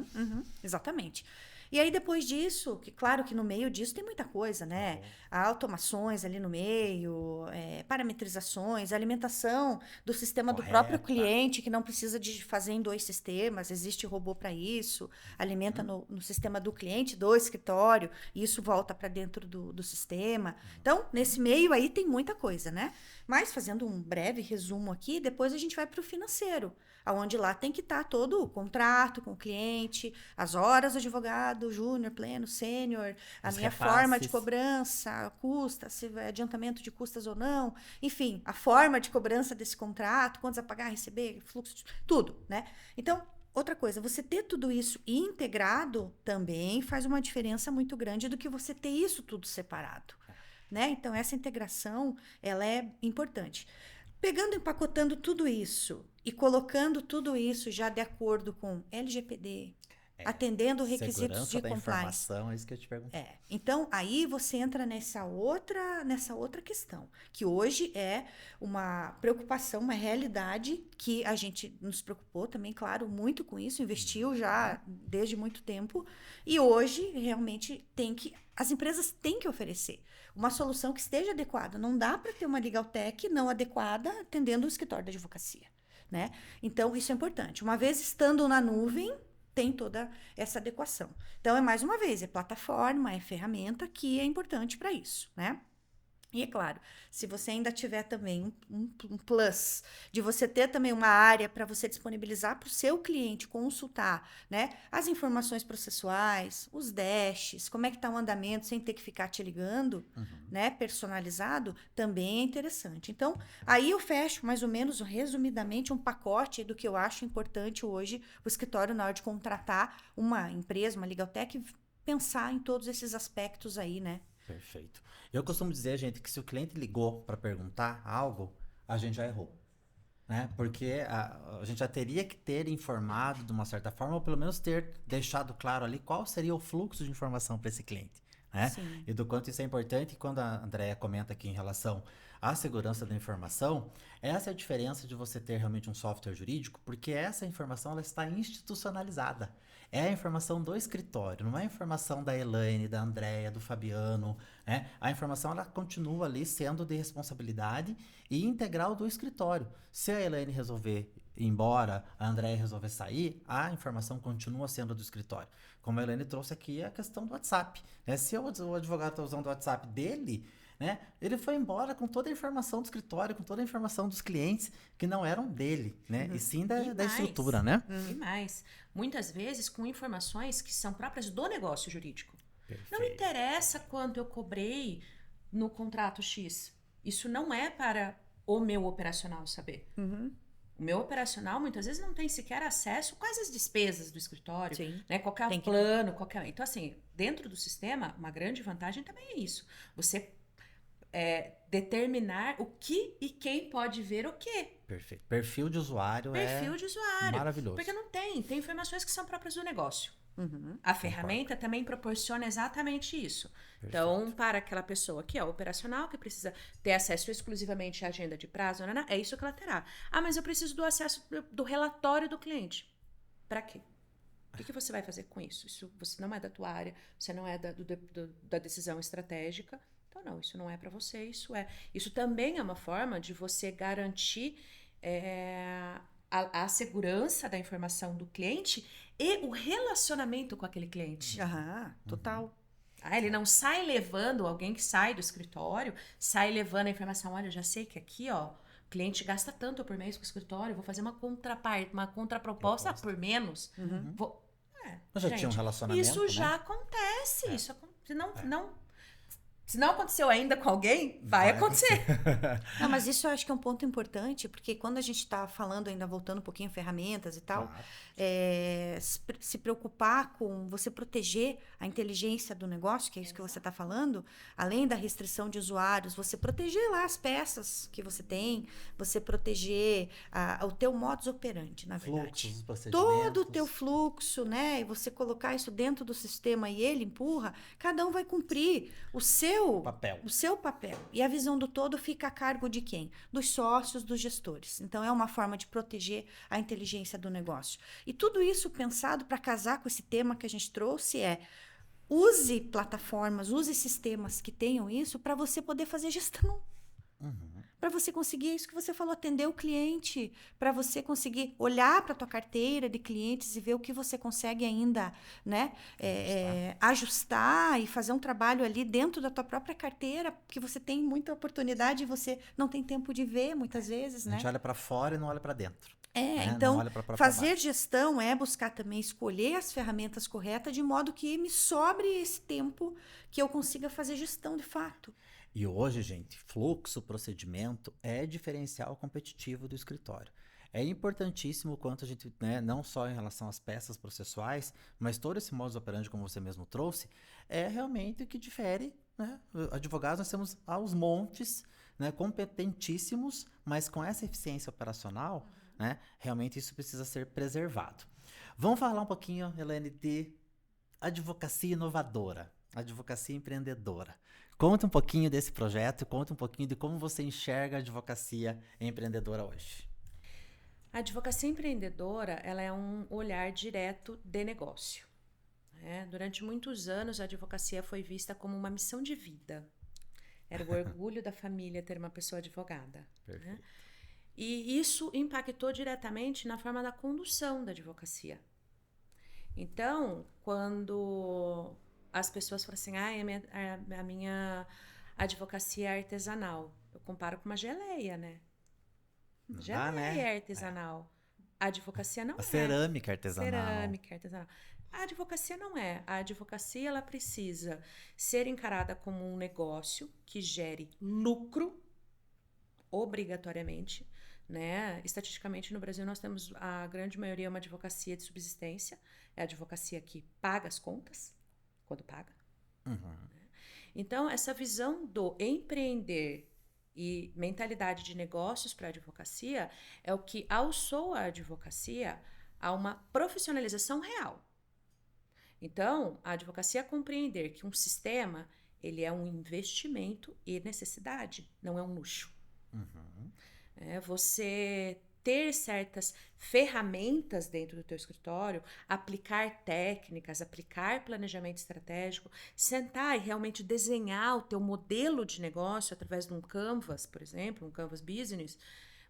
Exatamente. E aí, depois disso, que claro que no meio disso tem muita coisa, né? Há automações ali no meio, parametrizações, alimentação do sistema do próprio cliente, que não precisa de fazer em 2 sistemas, existe robô para isso, alimenta no sistema do cliente, do escritório, e isso volta para dentro do sistema. Então, nesse meio aí tem muita coisa, né? Mas, fazendo um breve resumo aqui, depois a gente vai para o financeiro, onde lá tem que estar todo o contrato com o cliente, as horas do advogado, júnior, pleno, sênior, a minha forma de cobrança, custa, se é adiantamento de custas ou não, enfim, a forma de cobrança desse contrato, quantos a pagar, receber, fluxo, tudo, né? Então, outra coisa, você ter tudo isso integrado também faz uma diferença muito grande do que você ter isso tudo separado, né? Então, essa integração, ela é importante. Pegando, empacotando tudo isso e colocando tudo isso já de acordo com LGPD, atendendo requisitos de da compliance. Informação, é isso que eu te pergunto. Então, aí você entra nessa outra questão, que hoje é uma preocupação, uma realidade que a gente nos preocupou também, claro, muito com isso, investiu já desde muito tempo, e hoje realmente as empresas têm que oferecer uma solução que esteja adequada. Não dá para ter uma legal tech não adequada atendendo o escritório da advocacia, né? Então, isso é importante. Uma vez estando na nuvem, tem toda essa adequação. Então, mais uma vez, é plataforma, é ferramenta que é importante para isso, né? E é claro, se você ainda tiver também um plus de você ter também uma área para você disponibilizar para o seu cliente consultar, né, as informações processuais, os dashes, como é que está o andamento sem ter que ficar te ligando, né, personalizado, também é interessante. Então, aí eu fecho mais ou menos, resumidamente, um pacote do que eu acho importante hoje o escritório na hora de contratar uma empresa, uma legal tech, pensar em todos esses aspectos aí, né? Perfeito. Eu costumo dizer, gente, que se o cliente ligou para perguntar algo, a gente já errou, né? Porque a gente já teria que ter informado de uma certa forma, ou pelo menos ter deixado claro ali qual seria o fluxo de informação para esse cliente, né? Sim. E do quanto isso é importante. E quando a Andrea comenta aqui em relação à segurança da informação, essa é a diferença de você ter realmente um software jurídico, porque essa informação ela está institucionalizada. É a informação do escritório, não é a informação da Elaine, da Andrea, do Fabiano, né? A informação ela continua ali sendo de responsabilidade e integral do escritório. Se a Elaine resolver ir embora, a Andrea resolver sair, a informação continua sendo do escritório. Como a Elaine trouxe aqui a questão do WhatsApp, né? Se o advogado está usando o WhatsApp dele, né, ele foi embora com toda a informação do escritório, com toda a informação dos clientes que não eram dele, né? E sim da estrutura, né? E mais, muitas vezes com informações que são próprias do negócio jurídico. Perfeito. Não interessa quanto eu cobrei no contrato X. Isso não é para o meu operacional saber. O meu operacional, muitas vezes, não tem sequer acesso quais as despesas do escritório, né? Qualquer plano, qualquer... Então, assim, dentro do sistema, uma grande vantagem também é isso. Você determinar o que e quem pode ver o quê. Perfeito. Perfil de usuário maravilhoso. Porque não tem informações que são próprias do negócio. A ferramenta também proporciona exatamente isso. Perfeito. Então, para aquela pessoa que é operacional, que precisa ter acesso exclusivamente à agenda de prazo, é isso que ela terá. Ah, mas eu preciso do acesso do relatório do cliente. Para quê? O que você vai fazer com isso? Isso você não é da tua área, você não é da decisão estratégica. Então, não, isso não é para você, isso também é uma forma de você garantir a segurança da informação do cliente e o relacionamento com aquele cliente. Total. Ele não sai levando, alguém que sai do escritório, sai levando a informação, olha, eu já sei que aqui, ó, o cliente gasta tanto por mês com o escritório, vou fazer uma contraproposta por menos. Eu já tinha um relacionamento, isso né? já acontece, não Se não aconteceu ainda com alguém, vai acontecer. Não, mas isso eu acho que é um ponto importante, porque quando a gente está falando, ainda voltando um pouquinho ferramentas e tal, Claro. se preocupar com você proteger a inteligência do negócio, que é isso que você está falando, além da restrição de usuários, você proteger lá as peças que você tem, você proteger o teu modus operandi, na verdade. Fluxos, procedimentos. Todo o teu fluxo, né? E você colocar isso dentro do sistema e ele empurra, cada um vai cumprir o seu papel. E a visão do todo fica a cargo de quem? Dos sócios, dos gestores. Então, é uma forma de proteger a inteligência do negócio. E tudo isso pensado para casar com esse tema que a gente trouxe use plataformas, use sistemas que tenham isso para você poder fazer gestão. Para você conseguir isso que você falou, atender o cliente, para você conseguir olhar para a tua carteira de clientes e ver o que você consegue ainda, né, ajustar e fazer um trabalho ali dentro da tua própria carteira, porque você tem muita oportunidade e você não tem tempo de ver muitas vezes, A né? gente olha para fora e não olha para dentro. Não Então, olha pra própria fazer base. gestão é buscar também escolher as ferramentas corretas de modo que me sobre esse tempo que eu consiga fazer gestão de fato. E hoje, gente, fluxo, procedimento é diferencial competitivo do escritório. É importantíssimo o quanto a gente, né, não só em relação às peças processuais, mas todo esse modus operandi, como você mesmo trouxe, é realmente o que difere, né? Advogados nós temos aos montes, né, competentíssimos, mas com essa eficiência operacional, né, realmente isso precisa ser preservado. Vamos falar um pouquinho, Elaine, de advocacia inovadora, advocacia empreendedora. Conta um pouquinho desse projeto, conta um pouquinho de como você enxerga a advocacia empreendedora hoje. A advocacia empreendedora, ela é um olhar direto de negócio. Né? Durante muitos anos, a advocacia foi vista como uma missão de vida. Era o orgulho da família ter uma pessoa advogada. Né? E isso impactou diretamente na forma da condução da advocacia. Então, quando as pessoas falam assim, a minha advocacia é artesanal, eu comparo com uma geleia, né? Geleia é artesanal. A advocacia não é. A cerâmica artesanal. Cerâmica artesanal. A advocacia não é. A advocacia, ela precisa ser encarada como um negócio que gere lucro, obrigatoriamente, né? Estatisticamente, no Brasil, nós temos a grande maioria uma advocacia de subsistência. É a advocacia que paga as contas, quando paga. Então, essa visão do empreender e mentalidade de negócios para a advocacia é o que alçou a advocacia a uma profissionalização real. Então, a advocacia compreender que um sistema, ele é um investimento e necessidade, não é um luxo. Você ter certas ferramentas dentro do teu escritório, aplicar técnicas, aplicar planejamento estratégico, sentar e realmente desenhar o teu modelo de negócio através de um Canvas, por exemplo, um Canvas Business,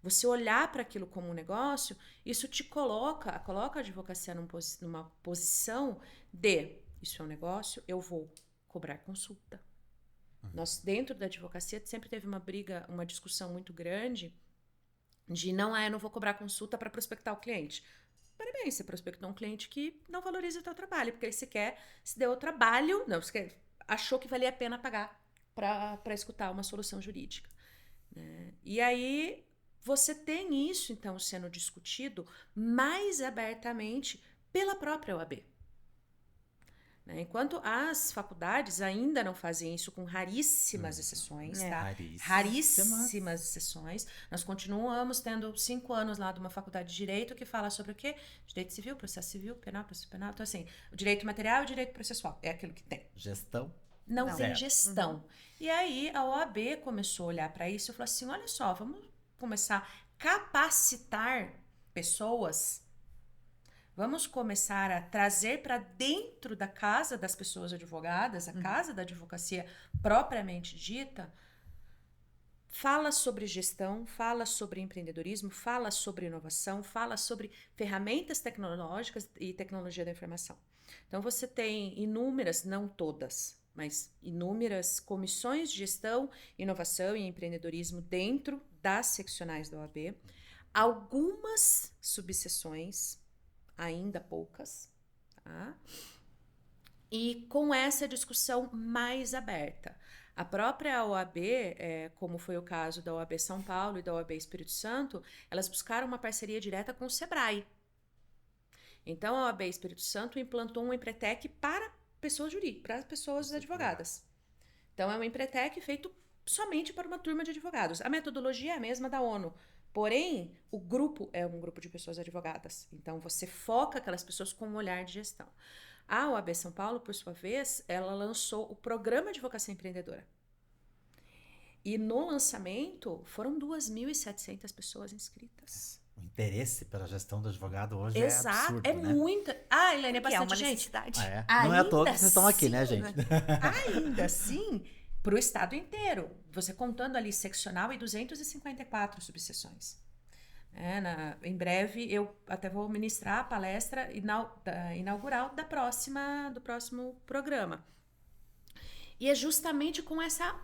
você olhar para aquilo como um negócio, isso te coloca a advocacia numa posição de, isso é um negócio, eu vou cobrar consulta. Nós, dentro da advocacia, sempre teve uma discussão muito grande de eu não vou cobrar consulta para prospectar o cliente. Parabéns, você prospectou um cliente que não valoriza o teu trabalho, porque ele se deu o trabalho, achou que valia a pena pagar para escutar uma solução jurídica. Né? E aí você tem isso, então, sendo discutido mais abertamente pela própria OAB. Enquanto as faculdades ainda não fazem isso, com raríssimas exceções, tá? Raríssimas exceções. Nós continuamos tendo 5 anos lá de uma faculdade de Direito que fala sobre o quê? Direito civil, processo civil, penal, processo penal. Então, assim, o direito material e o direito processual. É aquilo que tem. Gestão? Não tem gestão. E aí, a OAB começou a olhar para isso e falou assim, olha só, vamos começar a capacitar pessoas. Vamos começar a trazer para dentro da casa das pessoas advogadas, a casa da advocacia propriamente dita, fala sobre gestão, fala sobre empreendedorismo, fala sobre inovação, fala sobre ferramentas tecnológicas e tecnologia da informação. Então, você tem inúmeras, não todas, mas inúmeras comissões de gestão, inovação e empreendedorismo dentro das seccionais da OAB, algumas subseções, ainda poucas, tá? E com essa discussão mais aberta. A própria OAB, como foi o caso da OAB São Paulo e da OAB Espírito Santo, elas buscaram uma parceria direta com o Sebrae. Então, a OAB Espírito Santo implantou um Empretec para pessoas jurídicas, para pessoas advogadas. Então, é um Empretec feito somente para uma turma de advogados. A metodologia é a mesma da ONU, porém, o grupo é um grupo de pessoas advogadas. Então, você foca aquelas pessoas com um olhar de gestão. A OAB São Paulo, por sua vez, ela lançou o Programa de Advocacia Empreendedora. E no lançamento, foram 2.700 pessoas inscritas. O interesse pela gestão do advogado hoje Exato, é absurdo, é né? muita. Ah, Helene, é Que é bastante uma gente. necessidade. Não é à toa que Ainda vocês estão aqui, né, assim, gente? Ainda assim, para o estado inteiro, você contando ali seccional e 254 subseções. Em breve, eu até vou ministrar a palestra inaugural do próximo programa. E é justamente com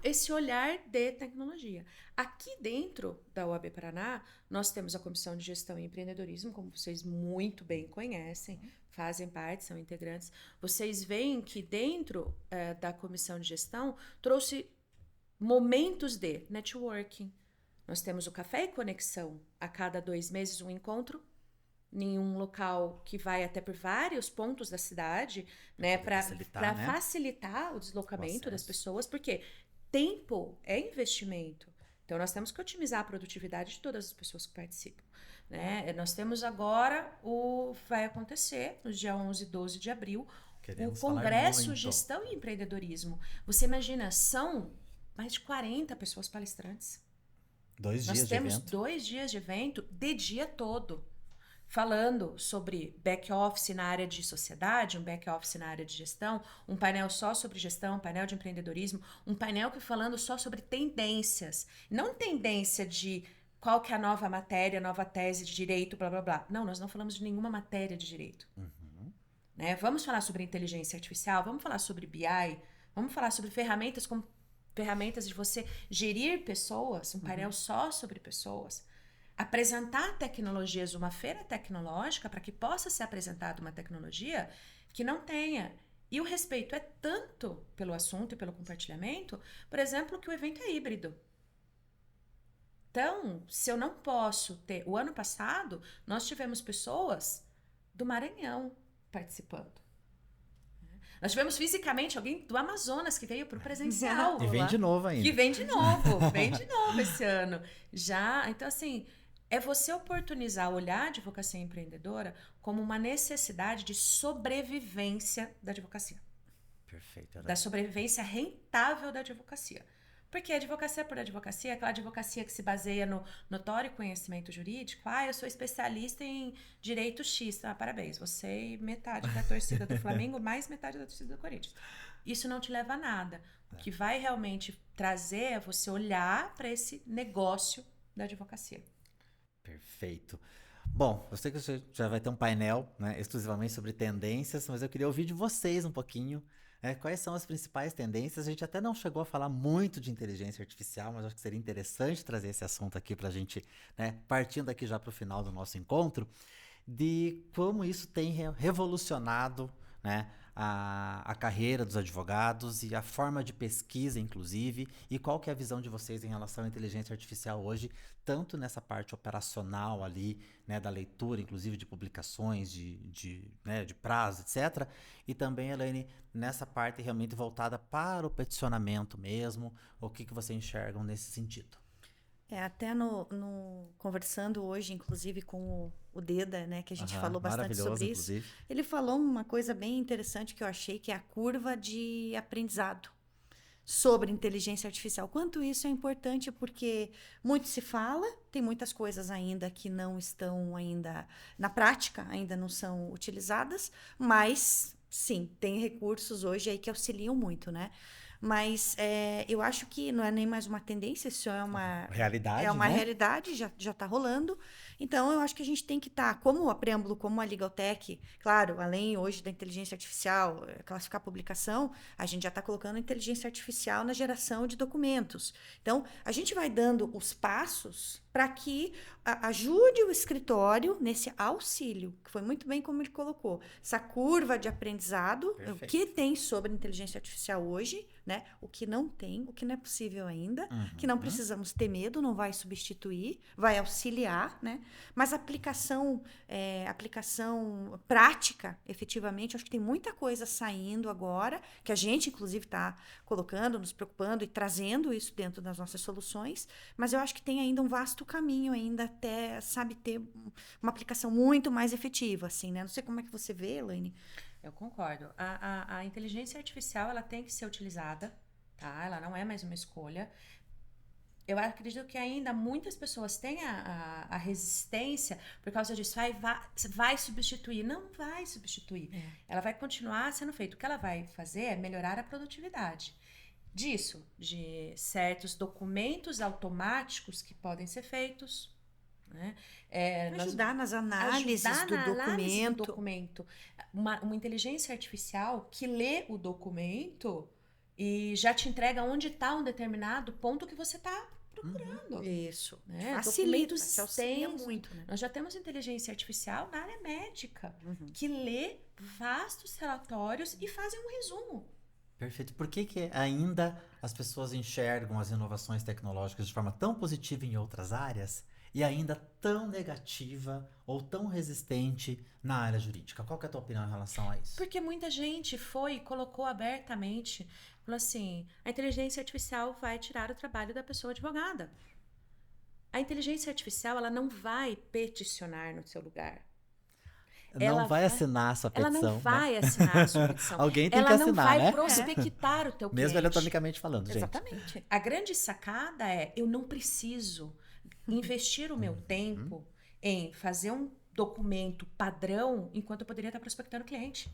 esse olhar de tecnologia. Aqui dentro da OAB Paraná, nós temos a Comissão de Gestão e Empreendedorismo, como vocês muito bem conhecem, fazem parte, são integrantes. Vocês veem que dentro da Comissão de Gestão trouxe momentos de networking. Nós temos o Café e Conexão, a cada 2 meses um encontro, em um local que vai até por vários pontos da cidade, né, para facilitar o deslocamento das pessoas, porque tempo é investimento. Então, nós temos que otimizar a produtividade de todas as pessoas que participam, né? Nós temos agora, vai acontecer, no dia 11 e 12 de abril, o Congresso Gestão e Empreendedorismo. Você imagina, são mais de 40 pessoas palestrantes. 2 dias Nós de temos evento. 2 dias de evento, de dia todo, falando sobre back-office na área de sociedade, um back-office na área de gestão, um painel só sobre gestão, um painel de empreendedorismo, um painel falando só sobre tendências. Não tendência de qual que é a nova matéria, nova tese de direito, blá, blá, blá. Não, nós não falamos de nenhuma matéria de direito. Né? Vamos falar sobre inteligência artificial, vamos falar sobre BI, vamos falar sobre ferramentas como ferramentas de você gerir pessoas, um painel só sobre pessoas. Apresentar tecnologias, uma feira tecnológica, para que possa ser apresentada uma tecnologia que não tenha. E o respeito é tanto pelo assunto e pelo compartilhamento, por exemplo, que o evento é híbrido. Então, se eu não posso ter... O ano passado, nós tivemos pessoas do Maranhão participando. Nós tivemos fisicamente alguém do Amazonas que veio para o presencial. E vem de novo ainda. Que vem de novo esse ano. Já, então assim, é você oportunizar, olhar a advocacia empreendedora como uma necessidade de sobrevivência da advocacia. Perfeito. Da sobrevivência rentável da advocacia. Porque a advocacia por advocacia, aquela advocacia que se baseia no notório conhecimento jurídico, eu sou especialista em direito X, parabéns, você e metade da torcida do Flamengo, mais metade da torcida do Corinthians. Isso não te leva a nada. O que vai realmente trazer é você olhar para esse negócio da advocacia. Perfeito. Bom, eu sei que você já vai ter um painel, né, exclusivamente sobre tendências, mas eu queria ouvir de vocês um pouquinho. Quais são as principais tendências? A gente até não chegou a falar muito de inteligência artificial, mas acho que seria interessante trazer esse assunto aqui para a gente, né, partindo aqui já para o final do nosso encontro, de como isso tem revolucionado, né, a carreira dos advogados e a forma de pesquisa, inclusive, e qual que é a visão de vocês em relação à inteligência artificial hoje, tanto nessa parte operacional ali, né, da leitura, inclusive de publicações, né, de prazo, etc. E também, Elaine, nessa parte realmente voltada para o peticionamento mesmo, o que vocês enxergam nesse sentido? Até conversando hoje, inclusive, com o Deda, né, que a gente falou bastante sobre isso. Inclusive. Ele falou uma coisa bem interessante que eu achei, que é a curva de aprendizado sobre inteligência artificial. Quanto isso é importante, porque muito se fala, tem muitas coisas ainda que não estão ainda na prática, ainda não são utilizadas, mas sim, tem recursos hoje aí que auxiliam muito, né? Mas eu acho que não é nem mais uma tendência, isso é uma realidade, é uma né? realidade, já está rolando. Então, eu acho que a gente tem que estar, como a Preâmbulo, como a Legaltech, claro, além hoje da inteligência artificial, classificar a publicação, a gente já está colocando inteligência artificial na geração de documentos. Então, a gente vai dando os passos para que ajude o escritório nesse auxílio, que foi muito bem como ele colocou. Essa curva de aprendizado, Perfeito. o que tem sobre inteligência artificial hoje, né? O que não tem, o que não é possível ainda, que não precisamos ter medo, não vai substituir, vai auxiliar, né? Mas aplicação prática, efetivamente, acho que tem muita coisa saindo agora, que a gente, inclusive, está colocando, nos preocupando e trazendo isso dentro das nossas soluções, mas eu acho que tem ainda um vasto caminho ainda até, sabe, ter uma aplicação muito mais efetiva, assim, né? Não sei como é que você vê, Elaine. Eu concordo. A inteligência artificial, ela tem que ser utilizada, tá? Ela não é mais uma escolha. Eu acredito que ainda muitas pessoas têm a resistência por causa disso. Vai substituir. Não vai substituir. Ela vai continuar sendo feita. O que ela vai fazer é melhorar a produtividade disso, de certos documentos automáticos que podem ser feitos, né? Ajudar nas análises Ajudar do na análise do documento. documento. Uma inteligência artificial que lê o documento e já te entrega onde está um determinado ponto que você está procurando. Isso. Né? Facilita, Documentos se auxilia extensos. muito, né? Nós já temos inteligência artificial na área médica, que lê vastos relatórios e fazem um resumo. Perfeito. Por que ainda as pessoas enxergam as inovações tecnológicas de forma tão positiva em outras áreas e ainda tão negativa ou tão resistente na área jurídica? Qual que é a tua opinião em relação a isso? Porque muita gente foi e colocou abertamente, falou assim, a inteligência artificial vai tirar o trabalho da pessoa advogada. A inteligência artificial, ela não vai peticionar no seu lugar. Não vai assinar a sua petição. Ela não né? vai assinar a sua petição. Alguém tem ela que assinar, não vai né? prospectar o teu cliente. Mesmo eletronicamente falando, gente. Exatamente. A grande sacada é, eu não preciso investir o meu tempo em fazer um documento padrão enquanto eu poderia estar prospectando cliente.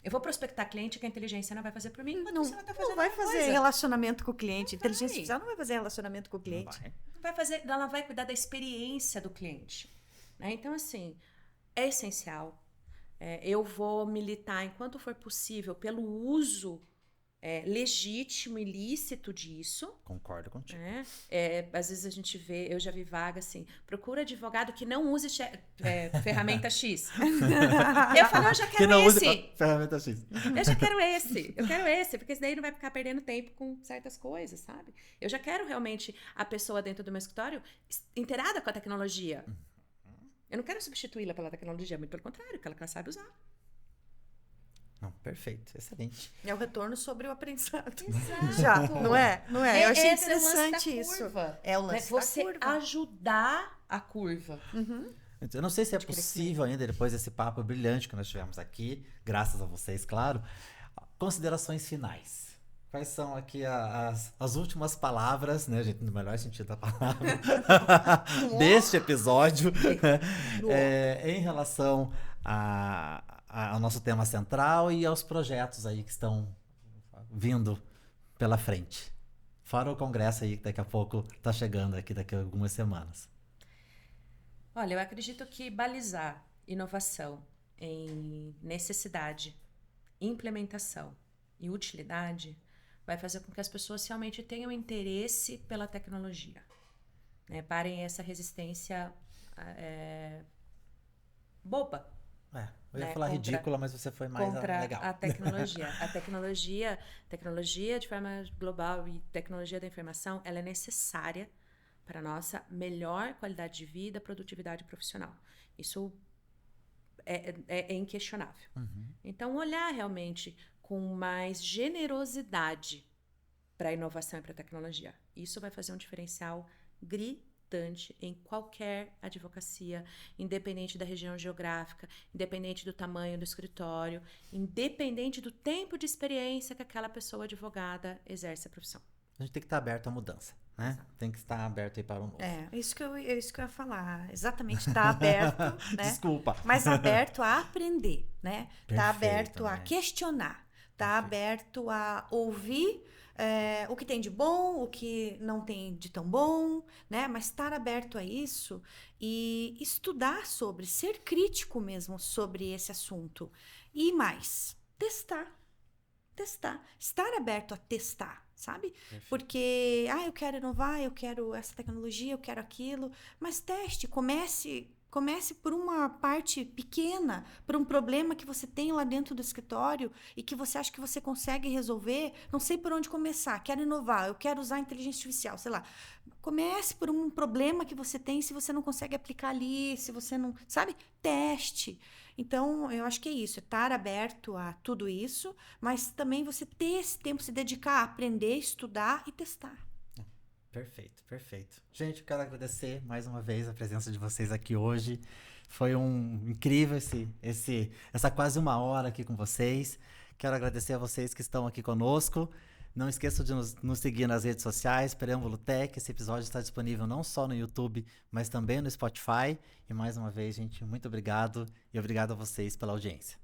Eu vou prospectar cliente que a inteligência não vai fazer por mim, enquanto você vai estar fazendo Não vai outra fazer coisa. relacionamento com o cliente. Não Inteligência vai. artificial não vai fazer relacionamento com o cliente. Não vai. Ela vai cuidar da experiência do cliente. Né? Então, assim, é essencial. Eu vou militar, enquanto for possível, pelo uso legítimo e lícito disso. Concordo contigo. Né? Às vezes a gente vê, eu já vi vaga assim, procura advogado que não use ferramenta X. Eu falei, eu já Que quero não use esse. ferramenta X. Eu já quero esse. Eu quero esse, porque esse daí não vai ficar perdendo tempo com certas coisas, sabe? Eu já quero realmente a pessoa dentro do meu escritório inteirada com a tecnologia. Eu não quero substituí-la pela tecnologia, muito pelo contrário, que ela sabe usar. Não, perfeito, excelente. É o retorno sobre o aprendizado. Exato. Já, não é? Não é? Eu achei Esse é o lance interessante da isso. curva. É o lance Você da curva. ajudar a curva. Eu não sei se é possível ainda, depois desse papo brilhante que nós tivemos aqui, graças a vocês, claro, considerações finais. Quais são aqui as últimas palavras, né, gente, no melhor sentido da palavra, deste episódio, em relação ao nosso tema central e aos projetos aí que estão vindo pela frente. Fora o congresso aí que daqui a pouco está chegando aqui, daqui a algumas semanas. Olha, eu acredito que balizar inovação em necessidade, implementação e utilidade vai fazer com que as pessoas realmente tenham interesse pela tecnologia. Né? Parem essa resistência boba. Eu ia Né, falar contra- ridícula, mas você foi mais contra legal. a tecnologia. Tecnologia de forma global e tecnologia da informação, ela é necessária para a nossa melhor qualidade de vida, produtividade profissional. Isso é inquestionável. Então, olhar realmente com mais generosidade para a inovação e para a tecnologia. Isso vai fazer um diferencial gritante em qualquer advocacia, independente da região geográfica, independente do tamanho do escritório, independente do tempo de experiência que aquela pessoa advogada exerce a profissão. A gente tem que estar aberto à mudança, né? Tem que estar aberto aí para o novo. Isso que eu ia falar. Exatamente, tá aberto, né? Desculpa. Mas aberto a aprender, né? Tá Perfeito, aberto a né? questionar. Tá aberto a ouvir o que tem de bom, o que não tem de tão bom, né? Mas estar aberto a isso e estudar sobre, ser crítico mesmo sobre esse assunto. E mais, testar. Testar. Estar aberto a testar, sabe? Perfeito. Porque, eu quero inovar, eu quero essa tecnologia, eu quero aquilo. Mas teste, comece por uma parte pequena, por um problema que você tem lá dentro do escritório e que você acha que você consegue resolver. Não sei por onde começar, quero inovar, eu quero usar inteligência artificial, sei lá. Comece por um problema que você tem, se você não consegue aplicar ali, se você não, sabe? Teste. Então, eu acho que é isso, é estar aberto a tudo isso, mas também você ter esse tempo, se dedicar a aprender, estudar e testar. Perfeito, perfeito. Gente, eu quero agradecer mais uma vez a presença de vocês aqui hoje. Foi incrível essa quase uma hora aqui com vocês. Quero agradecer a vocês que estão aqui conosco. Não esqueçam de nos seguir nas redes sociais, Preâmbulo Tech. Esse episódio está disponível não só no YouTube, mas também no Spotify. E mais uma vez, gente, muito obrigado e obrigado a vocês pela audiência.